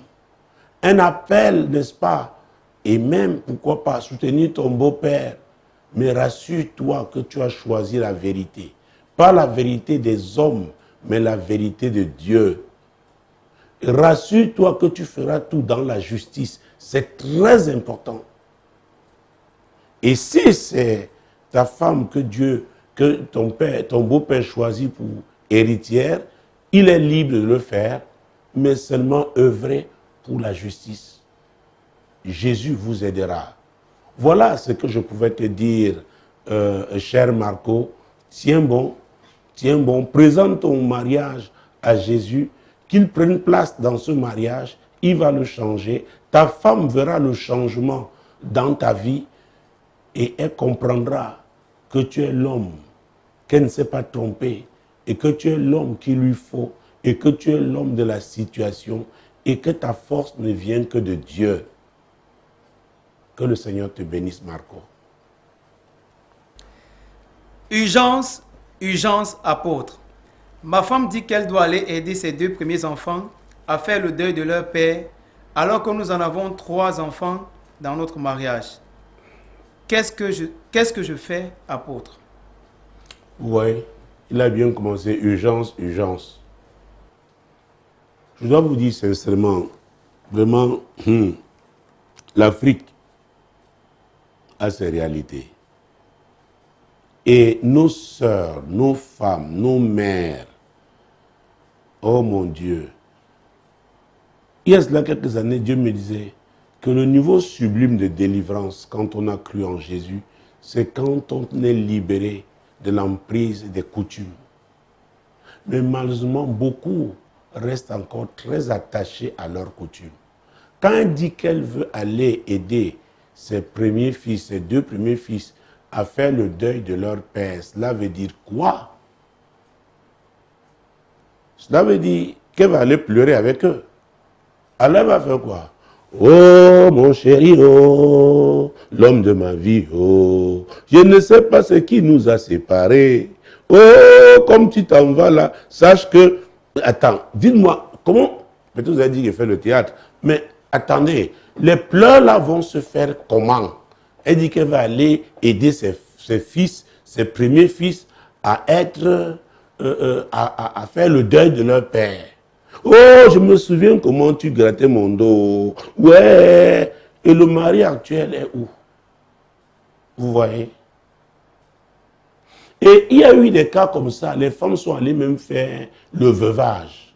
Un appel, n'est-ce pas? Et même, pourquoi pas, soutenir ton beau-père. Mais rassure-toi que tu as choisi la vérité. Pas la vérité des hommes, mais la vérité de Dieu. Rassure-toi que tu feras tout dans la justice. C'est très important. Et si c'est ta femme que ton beau-père choisit pour héritière, il est libre de le faire, mais seulement œuvrer pour la justice. Jésus vous aidera. Voilà ce que je pouvais te dire, cher Marco. Tiens bon, présente ton mariage à Jésus, qu'il prenne place dans ce mariage, il va le changer. Ta femme verra le changement dans ta vie et elle comprendra que tu es l'homme qu'elle ne s'est pas trompée et que tu es l'homme qu'il lui faut et que tu es l'homme de la situation et que ta force ne vient que de Dieu. Que le Seigneur te bénisse, Marco. Urgence, apôtre. Ma femme dit qu'elle doit aller aider ses 2 premiers enfants à faire le deuil de leur père, alors que nous en avons 3 enfants dans notre mariage. Qu'est-ce que je fais, apôtre? Oui, il a bien commencé. Urgence. Je dois vous dire sincèrement, vraiment, l'Afrique a ses réalités. Et nos sœurs, nos femmes, nos mères, oh mon Dieu, il y a cela quelques années, Dieu me disait que le niveau sublime de délivrance, quand on a cru en Jésus, c'est quand on est libéré de l'emprise des coutumes. Mais malheureusement, beaucoup restent encore très attachés à leurs coutumes. Quand elle dit qu'elle veut aller aider ses 2 premiers fils, à faire le deuil de leur père, cela veut dire quoi? Cela veut dire qu'elle va aller pleurer avec eux. Alors elle va faire quoi? Oh mon chéri, oh, l'homme de ma vie, oh, je ne sais pas ce qui nous a séparés. Oh, comme tu t'en vas là, sache que... Attends, dites-moi, comment... Peut-être vous avez dit qu'il fait le théâtre, mais attendez, les pleurs là vont se faire comment? Elle dit qu'elle va aller aider ses fils, ses premiers fils, à être, à faire le deuil de leur père. Oh, je me souviens comment tu grattais mon dos. Ouais. Et le mari actuel est où? Vous voyez? Et il y a eu des cas comme ça. Les femmes sont allées même faire le veuvage.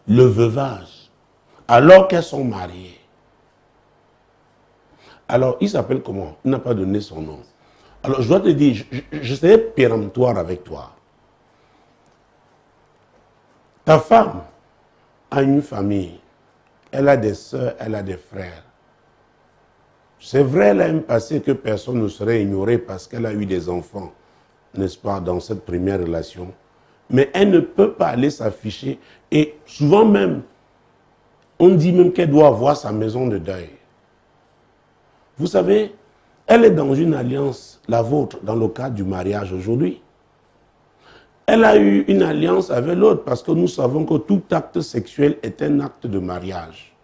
Le veuvage. Alors qu'elles sont mariées. Alors, il s'appelle comment? Il n'a pas donné son nom. Alors, je dois te dire, je serai péremptoire avec toi. Ta femme a une famille. Elle a des sœurs, elle a des frères. C'est vrai, elle a un passé que personne ne saurait ignorer parce qu'elle a eu des enfants, n'est-ce pas, dans cette première relation. Mais elle ne peut pas aller s'afficher. Et souvent même, on dit même qu'elle doit avoir sa maison de deuil. Vous savez, elle est dans une alliance, la vôtre, dans le cadre du mariage aujourd'hui. Elle a eu une alliance avec l'autre parce que nous savons que tout acte sexuel est un acte de mariage.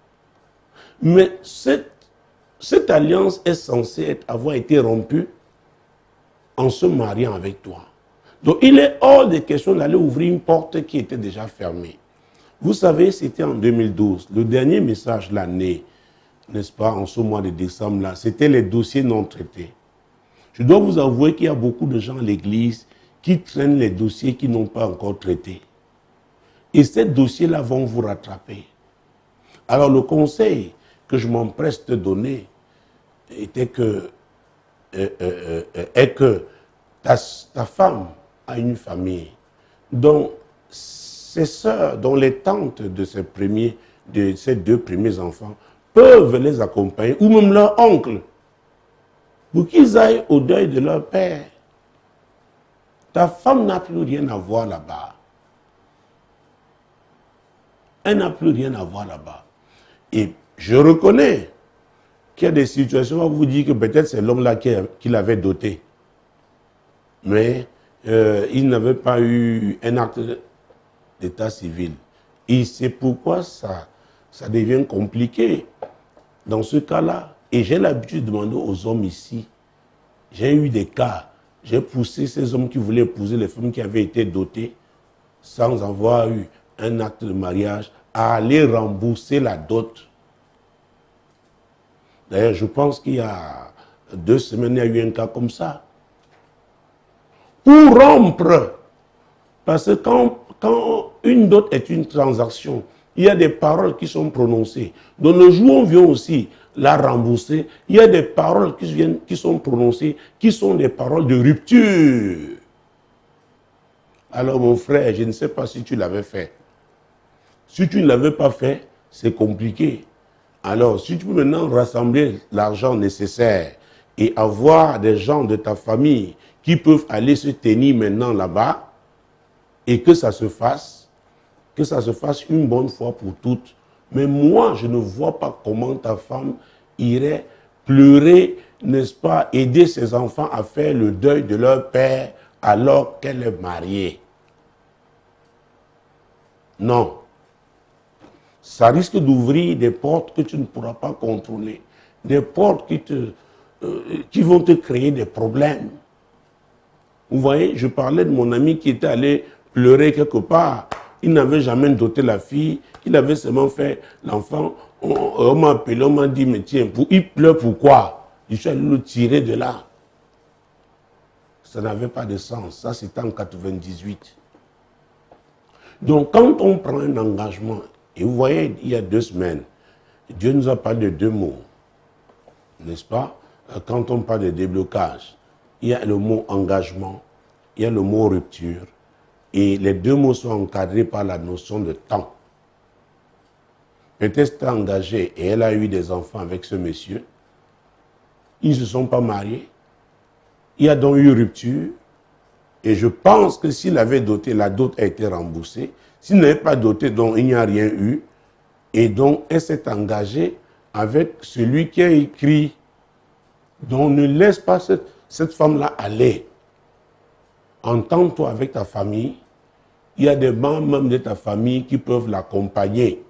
Mais cette alliance est censée avoir été rompue en se mariant avec toi. Donc il est hors de question d'aller ouvrir une porte qui était déjà fermée. Vous savez, c'était en 2012, le dernier message de l'année, n'est-ce pas, en ce mois de décembre là, c'était les dossiers non traités. Je dois vous avouer qu'il y a beaucoup de gens à l'église qui traînent les dossiers qui n'ont pas encore traités. Et ces dossiers-là vont vous rattraper. Alors le conseil que je m'empresse de donner était que, est que ta femme a une famille dont ses sœurs, dont les tantes de ces deux premiers enfants peuvent les accompagner, ou même leur oncle, pour qu'ils aillent au deuil de leur père. Ta femme n'a plus rien à voir là-bas. Elle n'a plus rien à voir là-bas. Et je reconnais qu'il y a des situations où vous dites que peut-être c'est l'homme-là qui l'avait doté. Mais il n'avait pas eu un acte d'état civil. Et c'est pourquoi ça devient compliqué dans ce cas-là. Et j'ai l'habitude de demander aux hommes ici. J'ai eu des cas. J'ai poussé ces hommes qui voulaient épouser les femmes qui avaient été dotées sans avoir eu un acte de mariage à aller rembourser la dot. D'ailleurs, je pense qu'il y a 2 semaines, il y a eu un cas comme ça. Pour rompre, parce que quand une dot est une transaction, il y a des paroles qui sont prononcées. Donc le jour où on vient aussi la rembourser, il y a des paroles qui sont prononcées, qui sont des paroles de rupture. Alors mon frère, je ne sais pas si tu l'avais fait. Si tu ne l'avais pas fait, c'est compliqué. Alors, si tu peux maintenant rassembler l'argent nécessaire et avoir des gens de ta famille qui peuvent aller se tenir maintenant là-bas et que ça se fasse une bonne fois pour toutes. Mais moi, je ne vois pas comment ta femme irait pleurer, n'est-ce pas, aider ses enfants à faire le deuil de leur père alors qu'elle est mariée. Non. Ça risque d'ouvrir des portes que tu ne pourras pas contrôler. Des portes qui vont te créer des problèmes. Vous voyez, je parlais de mon ami qui était allé pleurer quelque part. Il n'avait jamais doté la fille. Il avait seulement fait l'enfant. On m'a appelé, on m'a dit, mais tiens, il pleure pourquoi? Je suis allé le tirer de là. Ça n'avait pas de sens. Ça, c'était en 98. Donc, quand on prend un engagement, et vous voyez, il y a 2 semaines, Dieu nous a parlé de 2 mots, n'est-ce pas? Quand on parle de déblocage, il y a le mot engagement, il y a le mot rupture, et les 2 mots sont encadrés par la notion de temps. Peut-être qu'elle est engagée et elle a eu des enfants avec ce monsieur. Ils ne se sont pas mariés. Il y a donc eu rupture. Et je pense que s'il avait doté, la dot a été remboursée. S'il n'avait pas doté, donc il n'y a rien eu. Et donc, elle s'est engagée avec celui qui a écrit. Donc, ne laisse pas cette femme-là aller. Entends-toi avec ta famille. Il y a des membres même de ta famille qui peuvent l'accompagner.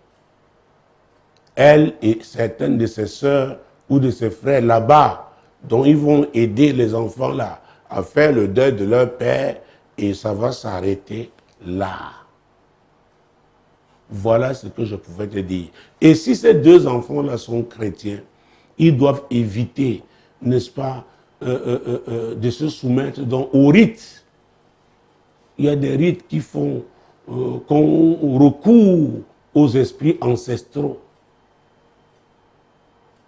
Elle et certaines de ses sœurs ou de ses frères là-bas, dont ils vont aider les enfants là à faire le deuil de leur père et ça va s'arrêter là. Voilà ce que je pouvais te dire. Et si ces deux enfants-là sont chrétiens, ils doivent éviter, n'est-ce pas, de se soumettre donc aux rites. Il y a des rites qui font qu'on recourt aux esprits ancestraux.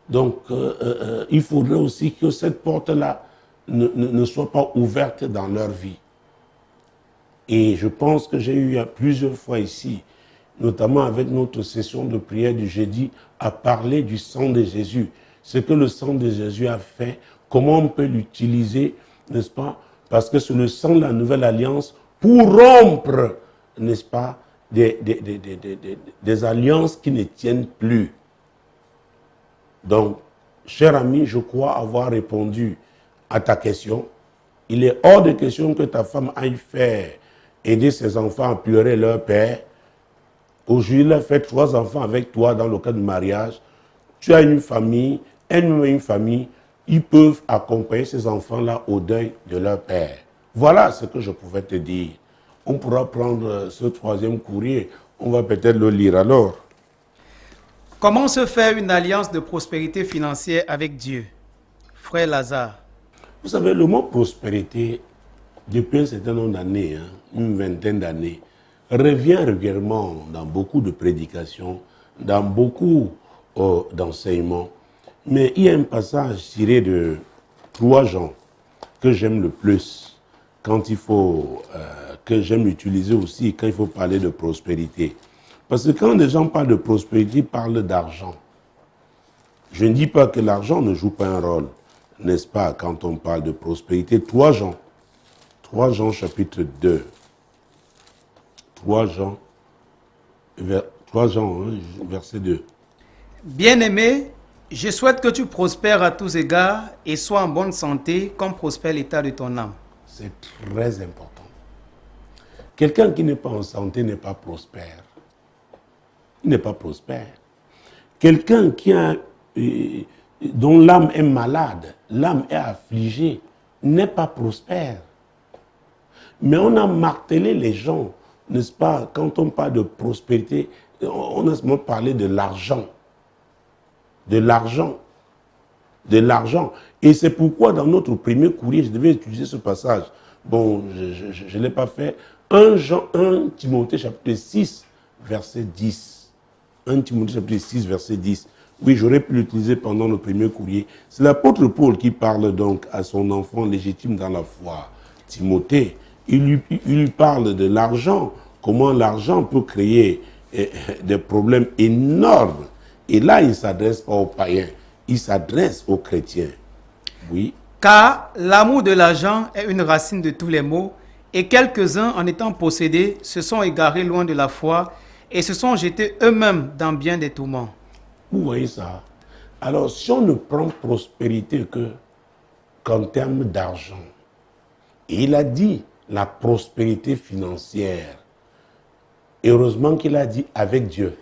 Donc, il faudrait aussi que cette porte-là ne soit pas ouverte dans leur vie. Et je pense que j'ai eu plusieurs fois ici, notamment avec notre session de prière du jeudi, à parler du sang de Jésus. Ce que le sang de Jésus a fait, comment on peut l'utiliser, n'est-ce pas? Parce que c'est le sang de la nouvelle alliance pour rompre, n'est-ce pas, des alliances qui ne tiennent plus. Donc, cher ami, je crois avoir répondu à ta question. Il est hors de question que ta femme aille faire aider ses enfants à pleurer leur père. Aujourd'hui, il a fait 3 enfants avec toi dans le cas du mariage. Tu as une famille, elle-même a une famille. Ils peuvent accompagner ces enfants-là au deuil de leur père. Voilà ce que je pouvais te dire. On pourra prendre ce 3e courrier. On va peut-être le lire alors. Comment se faire une alliance de prospérité financière avec Dieu? Frère Lazare. Vous savez, le mot prospérité, depuis un certain nombre d'années, une vingtaine d'années, revient régulièrement dans beaucoup de prédications, dans beaucoup d'enseignements. Mais il y a un passage tiré de 3 Jean que j'aime le plus, quand il faut, que j'aime utiliser aussi quand il faut parler de prospérité. Parce que quand les gens parlent de prospérité, ils parlent d'argent. Je ne dis pas que l'argent ne joue pas un rôle, n'est-ce pas, quand on parle de prospérité. 3 Jean chapitre 2. 3 Jean, verset 2. Bien-aimé, je souhaite que tu prospères à tous égards et sois en bonne santé comme prospère l'état de ton âme. C'est très important. Quelqu'un qui n'est pas en santé n'est pas prospère. Il n'est pas prospère. Quelqu'un dont l'âme est malade, l'âme est affligée, n'est pas prospère. Mais on a martelé les gens, n'est-ce pas, quand on parle de prospérité, on a seulement parlé de l'argent. De l'argent. De l'argent. Et c'est pourquoi dans notre premier courrier, je devais utiliser ce passage. Bon, je ne l'ai pas fait. 1 Timothée chapitre 6, verset 10. 1 Timothée chapitre 6, verset 10. Oui, j'aurais pu l'utiliser pendant le premier courrier. C'est l'apôtre Paul qui parle donc à son enfant légitime dans la foi, Timothée. Il lui parle de l'argent, comment l'argent peut créer des problèmes énormes. Et là, il ne s'adresse pas aux païens, il s'adresse aux chrétiens. Oui. Car l'amour de l'argent est une racine de tous les maux, et quelques-uns, en étant possédés, se sont égarés loin de la foi et se sont jetés eux-mêmes dans bien des tourments. Vous voyez ça? Alors, si on ne prend prospérité qu'en termes d'argent, et il a dit la prospérité financière, heureusement qu'il a dit avec Dieu.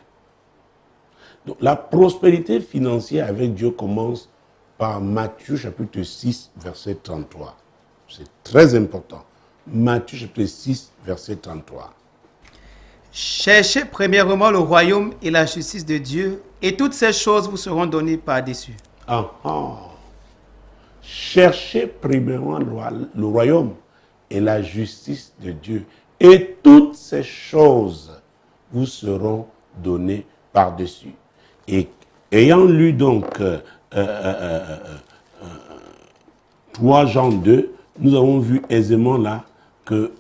Donc, la prospérité financière avec Dieu commence par Matthieu chapitre 6, verset 33. C'est très important. Matthieu chapitre 6, verset 33. Cherchez premièrement le royaume et la justice de Dieu, et toutes ces choses vous seront données par-dessus. Cherchez premièrement le royaume et la justice de Dieu, et toutes ces choses vous seront données par-dessus. Et ayant lu donc 3 Jean 2, nous avons vu aisément là que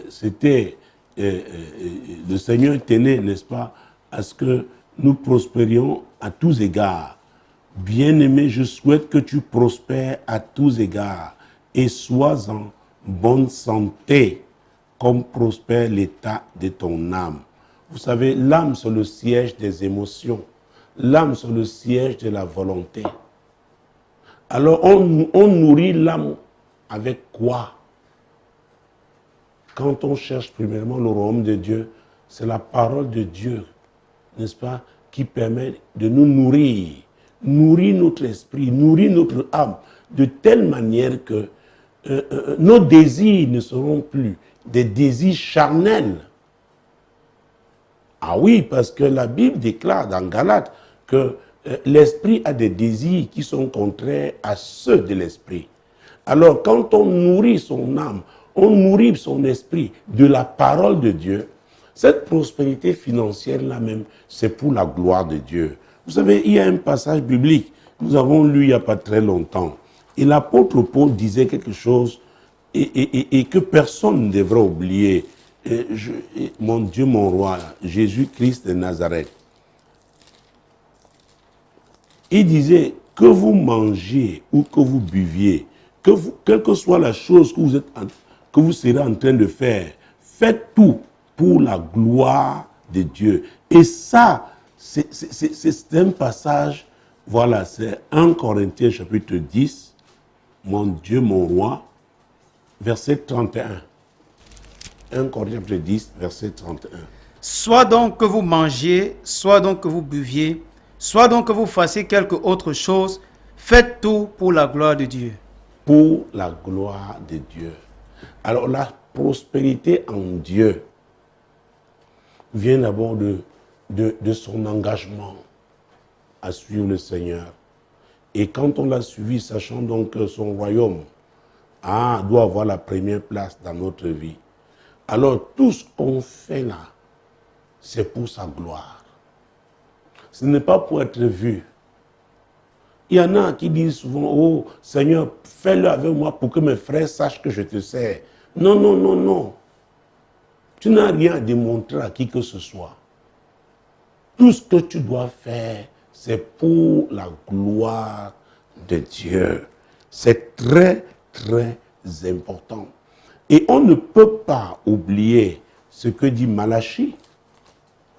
c'était le Seigneur tenait, n'est-ce pas, à ce que nous prospérions à tous égards. Bien-aimé, je souhaite que tu prospères à tous égards et sois en bonne santé, comme prospère l'état de ton âme. Vous savez, l'âme, c'est le siège des émotions. L'âme, c'est le siège de la volonté. Alors, on nourrit l'âme avec quoi? Quand on cherche premièrement le royaume de Dieu, c'est la parole de Dieu, n'est-ce pas, qui permet de nous nourrir. nourrit notre esprit, nourrit notre âme, de telle manière que nos désirs ne seront plus des désirs charnels. Ah oui, parce que la Bible déclare dans Galates que l'esprit a des désirs qui sont contraires à ceux de l'esprit. Alors, quand on nourrit son âme, on nourrit son esprit de la parole de Dieu, cette prospérité financière-là même, c'est pour la gloire de Dieu. Vous savez, il y a un passage biblique, nous avons lu il n'y a pas très longtemps, et l'apôtre Paul disait quelque chose et que personne ne devrait oublier. Mon Dieu, mon roi, Jésus-Christ de Nazareth. Il disait que vous mangiez ou que vous buviez, quelle que soit la chose que vous serez en train de faire, faites tout pour la gloire de Dieu. Et ça, c'est un passage, voilà, c'est 1 Corinthiens chapitre 10, mon Dieu, mon roi, verset 31. 1 Corinthiens chapitre 10, verset 31. Soit donc que vous mangiez, soit donc que vous buviez, soit donc que vous fassiez quelque autre chose, faites tout pour la gloire de Dieu. Pour la gloire de Dieu. Alors la prospérité en Dieu vient d'abord de son engagement à suivre le Seigneur. Et quand on l'a suivi, sachant donc que son royaume doit avoir la première place dans notre vie. Alors tout ce qu'on fait là, c'est pour sa gloire. Ce n'est pas pour être vu. Il y en a qui disent souvent, oh Seigneur, fais-le avec moi pour que mes frères sachent que je te sers. Non, non, non, non. Tu n'as rien à démontrer à qui que ce soit. Tout ce que tu dois faire, c'est pour la gloire de Dieu. C'est très, très important. Et on ne peut pas oublier ce que dit Malachie.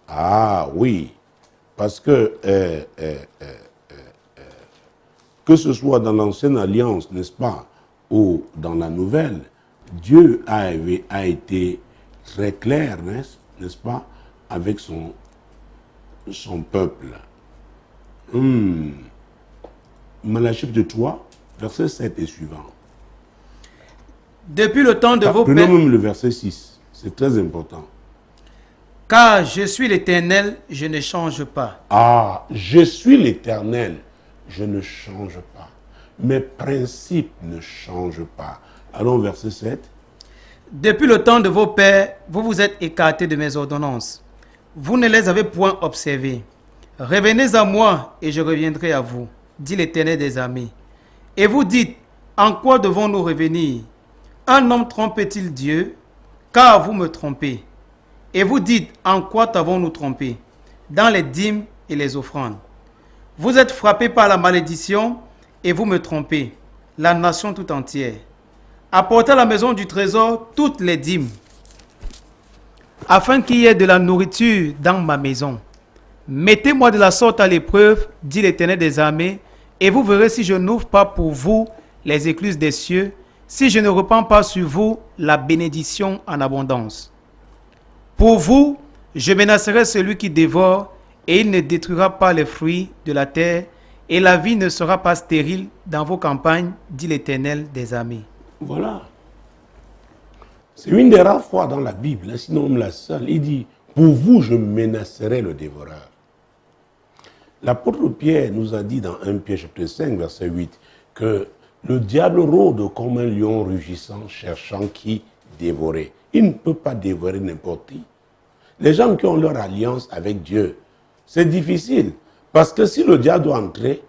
Ah oui, parce que ce soit dans l'ancienne alliance, n'est-ce pas, ou dans la nouvelle, Dieu a été très clair, n'est-ce pas, avec son peuple. Malachie de 3, verset 7 et suivant. Depuis le temps de vos pères... Prenons même le verset 6, c'est très important. Car je suis l'Éternel, je ne change pas. Ah, je suis l'Éternel, je ne change pas. Mes principes ne changent pas. Allons, verset 7. Depuis le temps de vos pères, vous vous êtes écartés de mes ordonnances. Vous ne les avez point observées. Revenez à moi et je reviendrai à vous, dit l'Éternel des armées. Et vous dites, en quoi devons-nous revenir? Un homme trompe-t-il Dieu? Car vous me trompez. Et vous dites, en quoi t'avons-nous trompé? Dans les dîmes et les offrandes. Vous êtes frappés par la malédiction et vous me trompez, la nation tout entière. Apportez à la maison du trésor toutes les dîmes, afin qu'il y ait de la nourriture dans ma maison. Mettez-moi de la sorte à l'épreuve, dit l'Éternel des armées, et vous verrez si je n'ouvre pas pour vous les écluses des cieux, si je ne repends pas sur vous la bénédiction en abondance. Pour vous, je menacerai celui qui dévore, et il ne détruira pas les fruits de la terre, et la vie ne sera pas stérile dans vos campagnes, dit l'Éternel des armées. Voilà. C'est une des rares fois dans la Bible, sinon la seule. Il dit, pour vous, je menacerai le dévoreur. L'apôtre Pierre nous a dit dans 1 Pierre chapitre 5, verset 8, que le diable rôde comme un lion rugissant, cherchant qui dévorer. Il ne peut pas dévorer n'importe qui. Les gens qui ont leur alliance avec Dieu, c'est difficile. Parce que si le diable doit entrer,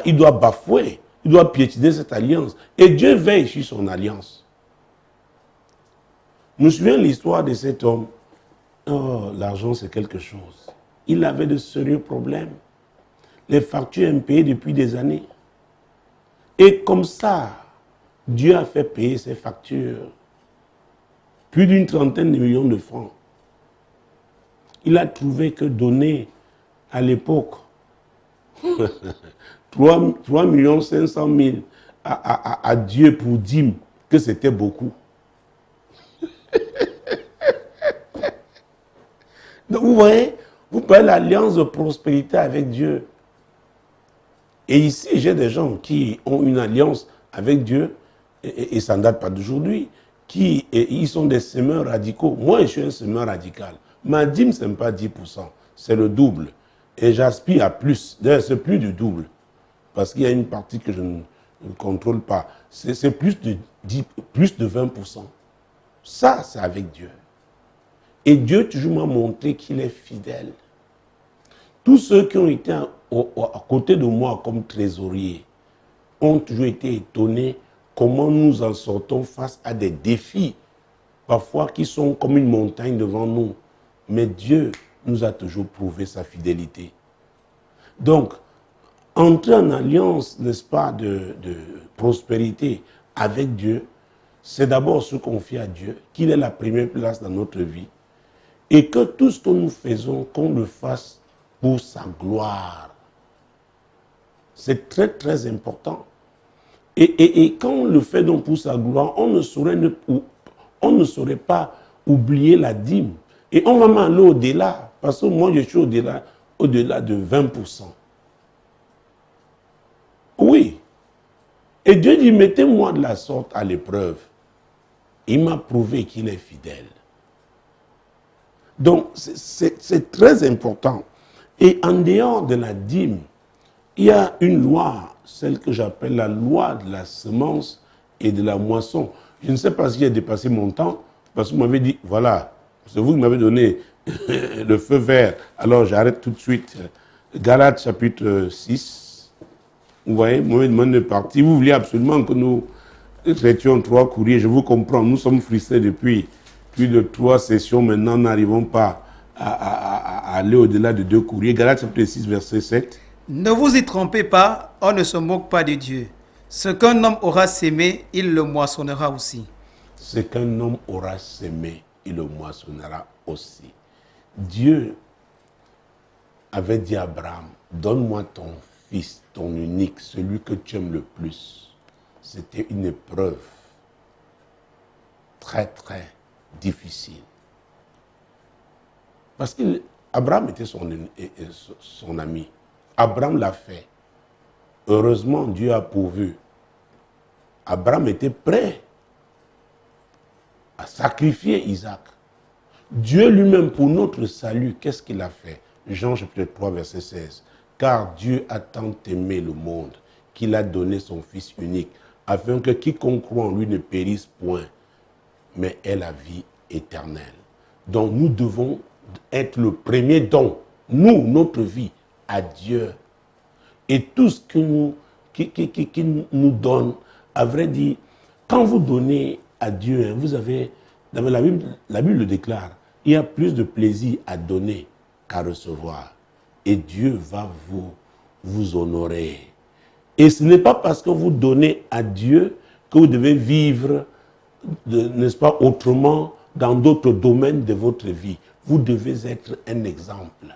il doit bafouer, il doit piétiner cette alliance. Et Dieu veille sur son alliance. Je me souviens de l'histoire de cet homme. Oh, l'argent c'est quelque chose. Il avait de sérieux problèmes. Les factures impayées depuis des années. Et comme ça, Dieu a fait payer ses factures. Plus d'une trentaine de millions de francs. Il a trouvé que donner à l'époque 3 500 000 à Dieu pour dîme, que c'était beaucoup. Donc vous voyez, vous prenez l'alliance de prospérité avec Dieu. Et ici, j'ai des gens qui ont une alliance avec Dieu, et ça ne date pas d'aujourd'hui, ils sont des semeurs radicaux. Moi, je suis un semeur radical. Ma dîme, ce n'est pas 10%, c'est le double. Et j'aspire à plus. D'ailleurs, c'est plus du double. Parce qu'il y a une partie que je ne contrôle pas. C'est plus de 20%. Ça, c'est avec Dieu. Et Dieu toujours m'a montré qu'il est fidèle. Tous ceux qui ont été à côté de moi comme trésorier ont toujours été étonnés comment nous en sortons face à des défis, parfois qui sont comme une montagne devant nous. Mais Dieu nous a toujours prouvé sa fidélité. Donc, entrer en alliance, n'est-ce pas, de prospérité avec Dieu, c'est d'abord se confier à Dieu, qu'il ait la première place dans notre vie, et que tout ce que nous faisons, qu'on le fasse pour sa gloire. C'est très, très important. Et quand on le fait donc pour sa gloire, on ne saurait pas oublier la dîme. Et on va même aller au-delà, parce que moi je suis au-delà de 20%. Oui. Et Dieu dit, mettez-moi de la sorte à l'épreuve. Il m'a prouvé qu'il est fidèle. Donc, c'est très important. Et en dehors de la dîme, il y a une loi, celle que j'appelle la loi de la semence et de la moisson. Je ne sais pas si j'ai dépassé mon temps, parce que vous m'avez dit, voilà, c'est vous qui m'avez donné le feu vert. Alors, j'arrête tout de suite. Galates chapitre 6. Vous voyez, moi, je demande de partir. Vous vouliez absolument que nous traitions 3 courriers. Je vous comprends. Nous sommes frustrés depuis plus de 3 sessions. Maintenant, nous n'arrivons pas à aller au-delà de 2 courriers. Galates chapitre 6, verset 7. Ne vous y trompez pas, on ne se moque pas de Dieu. Ce qu'un homme aura sémé, il le moissonnera aussi. Ce qu'un homme aura sémé, il le moissonnera aussi. Dieu avait dit à Abraham, donne-moi ton fils, ton unique, celui que tu aimes le plus. C'était une épreuve très, très difficile. Parce qu'Abraham était son ami. Abraham l'a fait. Heureusement, Dieu a pourvu. Abraham était prêt à sacrifier Isaac. Dieu lui-même, pour notre salut, qu'est-ce qu'il a fait? Jean chapitre 3, verset 16. Car Dieu a tant aimé le monde qu'il a donné son Fils unique, afin que quiconque croit en lui ne périsse point, mais ait la vie éternelle. Donc nous devons être le premier don, nous, notre vie, à Dieu. Et tout ce qu'il nous donne, à vrai dire, quand vous donnez à Dieu, vous avez, la Bible le déclare, il y a plus de plaisir à donner qu'à recevoir. Et Dieu va vous honorer. Et ce n'est pas parce que vous donnez à Dieu que vous devez vivre, n'est-ce pas, autrement dans d'autres domaines de votre vie. Vous devez être un exemple.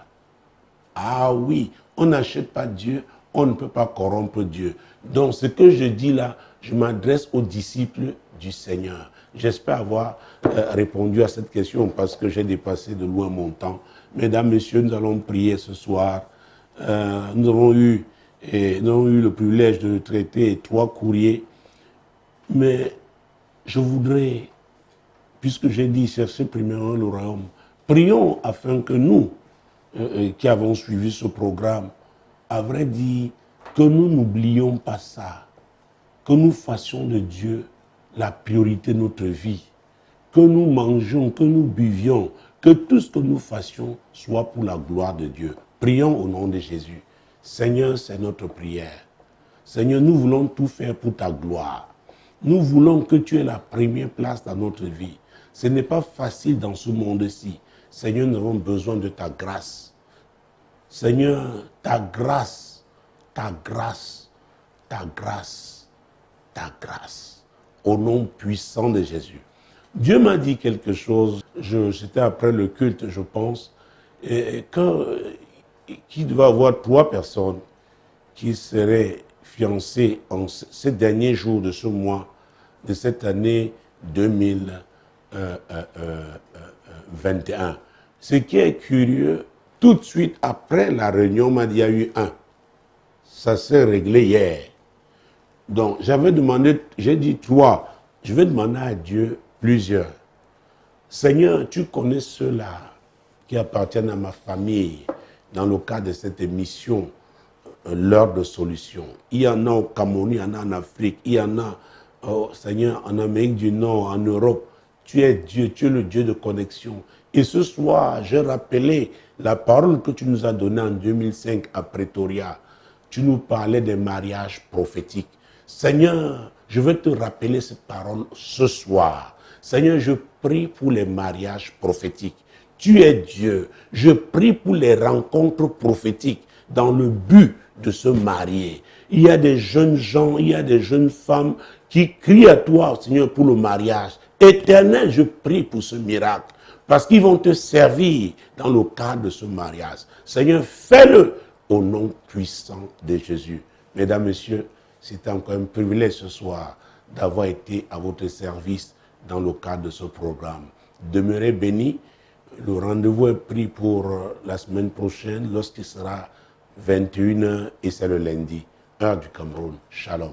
Ah oui, on n'achète pas Dieu, on ne peut pas corrompre Dieu. Donc ce que je dis là, je m'adresse aux disciples du Seigneur. J'espère avoir répondu à cette question parce que j'ai dépassé de loin mon temps. Mesdames, Messieurs, nous allons prier ce soir. Nous avons eu le privilège de traiter 3 courriers. Mais je voudrais, puisque j'ai dit chercher premièrement le royaume, prions afin que nous, qui avons suivi ce programme, à vrai dire, que nous n'oublions pas ça, que nous fassions de Dieu la priorité de notre vie, que nous mangions, que nous buvions, que tout ce que nous fassions soit pour la gloire de Dieu. Prions au nom de Jésus. Seigneur, c'est notre prière. Seigneur, nous voulons tout faire pour ta gloire. Nous voulons que tu aies la première place dans notre vie. Ce n'est pas facile dans ce monde-ci. Seigneur, nous avons besoin de ta grâce. Seigneur, ta grâce, ta grâce, ta grâce, ta grâce. Au nom puissant de Jésus. Dieu m'a dit quelque chose, c'était après le culte, je pense, qu'il devait y avoir 3 personnes qui seraient fiancées en ces derniers jours de ce mois, de cette année 2021. Ce qui est curieux, tout de suite après la réunion, il y a eu un. Ça s'est réglé hier. Donc, j'avais demandé, j'ai dit 3. Je vais demander à Dieu plusieurs. Seigneur, tu connais ceux-là qui appartiennent à ma famille dans le cadre de cette émission, l'heure de solution. Il y en a au Cameroun, il y en a en Afrique, il y en a, Seigneur, en Amérique du Nord, en Europe. Tu es Dieu, tu es le Dieu de connexion. Et ce soir, j'ai rappelé la parole que tu nous as donnée en 2005 à Pretoria. Tu nous parlais des mariages prophétiques. Seigneur, je veux te rappeler cette parole ce soir. Seigneur, je prie pour les mariages prophétiques. Tu es Dieu. Je prie pour les rencontres prophétiques dans le but de se marier. Il y a des jeunes gens, il y a des jeunes femmes qui crient à toi, Seigneur, pour le mariage. Éternel, je prie pour ce miracle. Parce qu'ils vont te servir dans le cadre de ce mariage. Seigneur, fais-le au nom puissant de Jésus. Mesdames, Messieurs, c'est encore un privilège ce soir d'avoir été à votre service dans le cadre de ce programme. Demeurez bénis. Le rendez-vous est pris pour la semaine prochaine lorsqu'il sera 21h et c'est le lundi, heure du Cameroun. Shalom.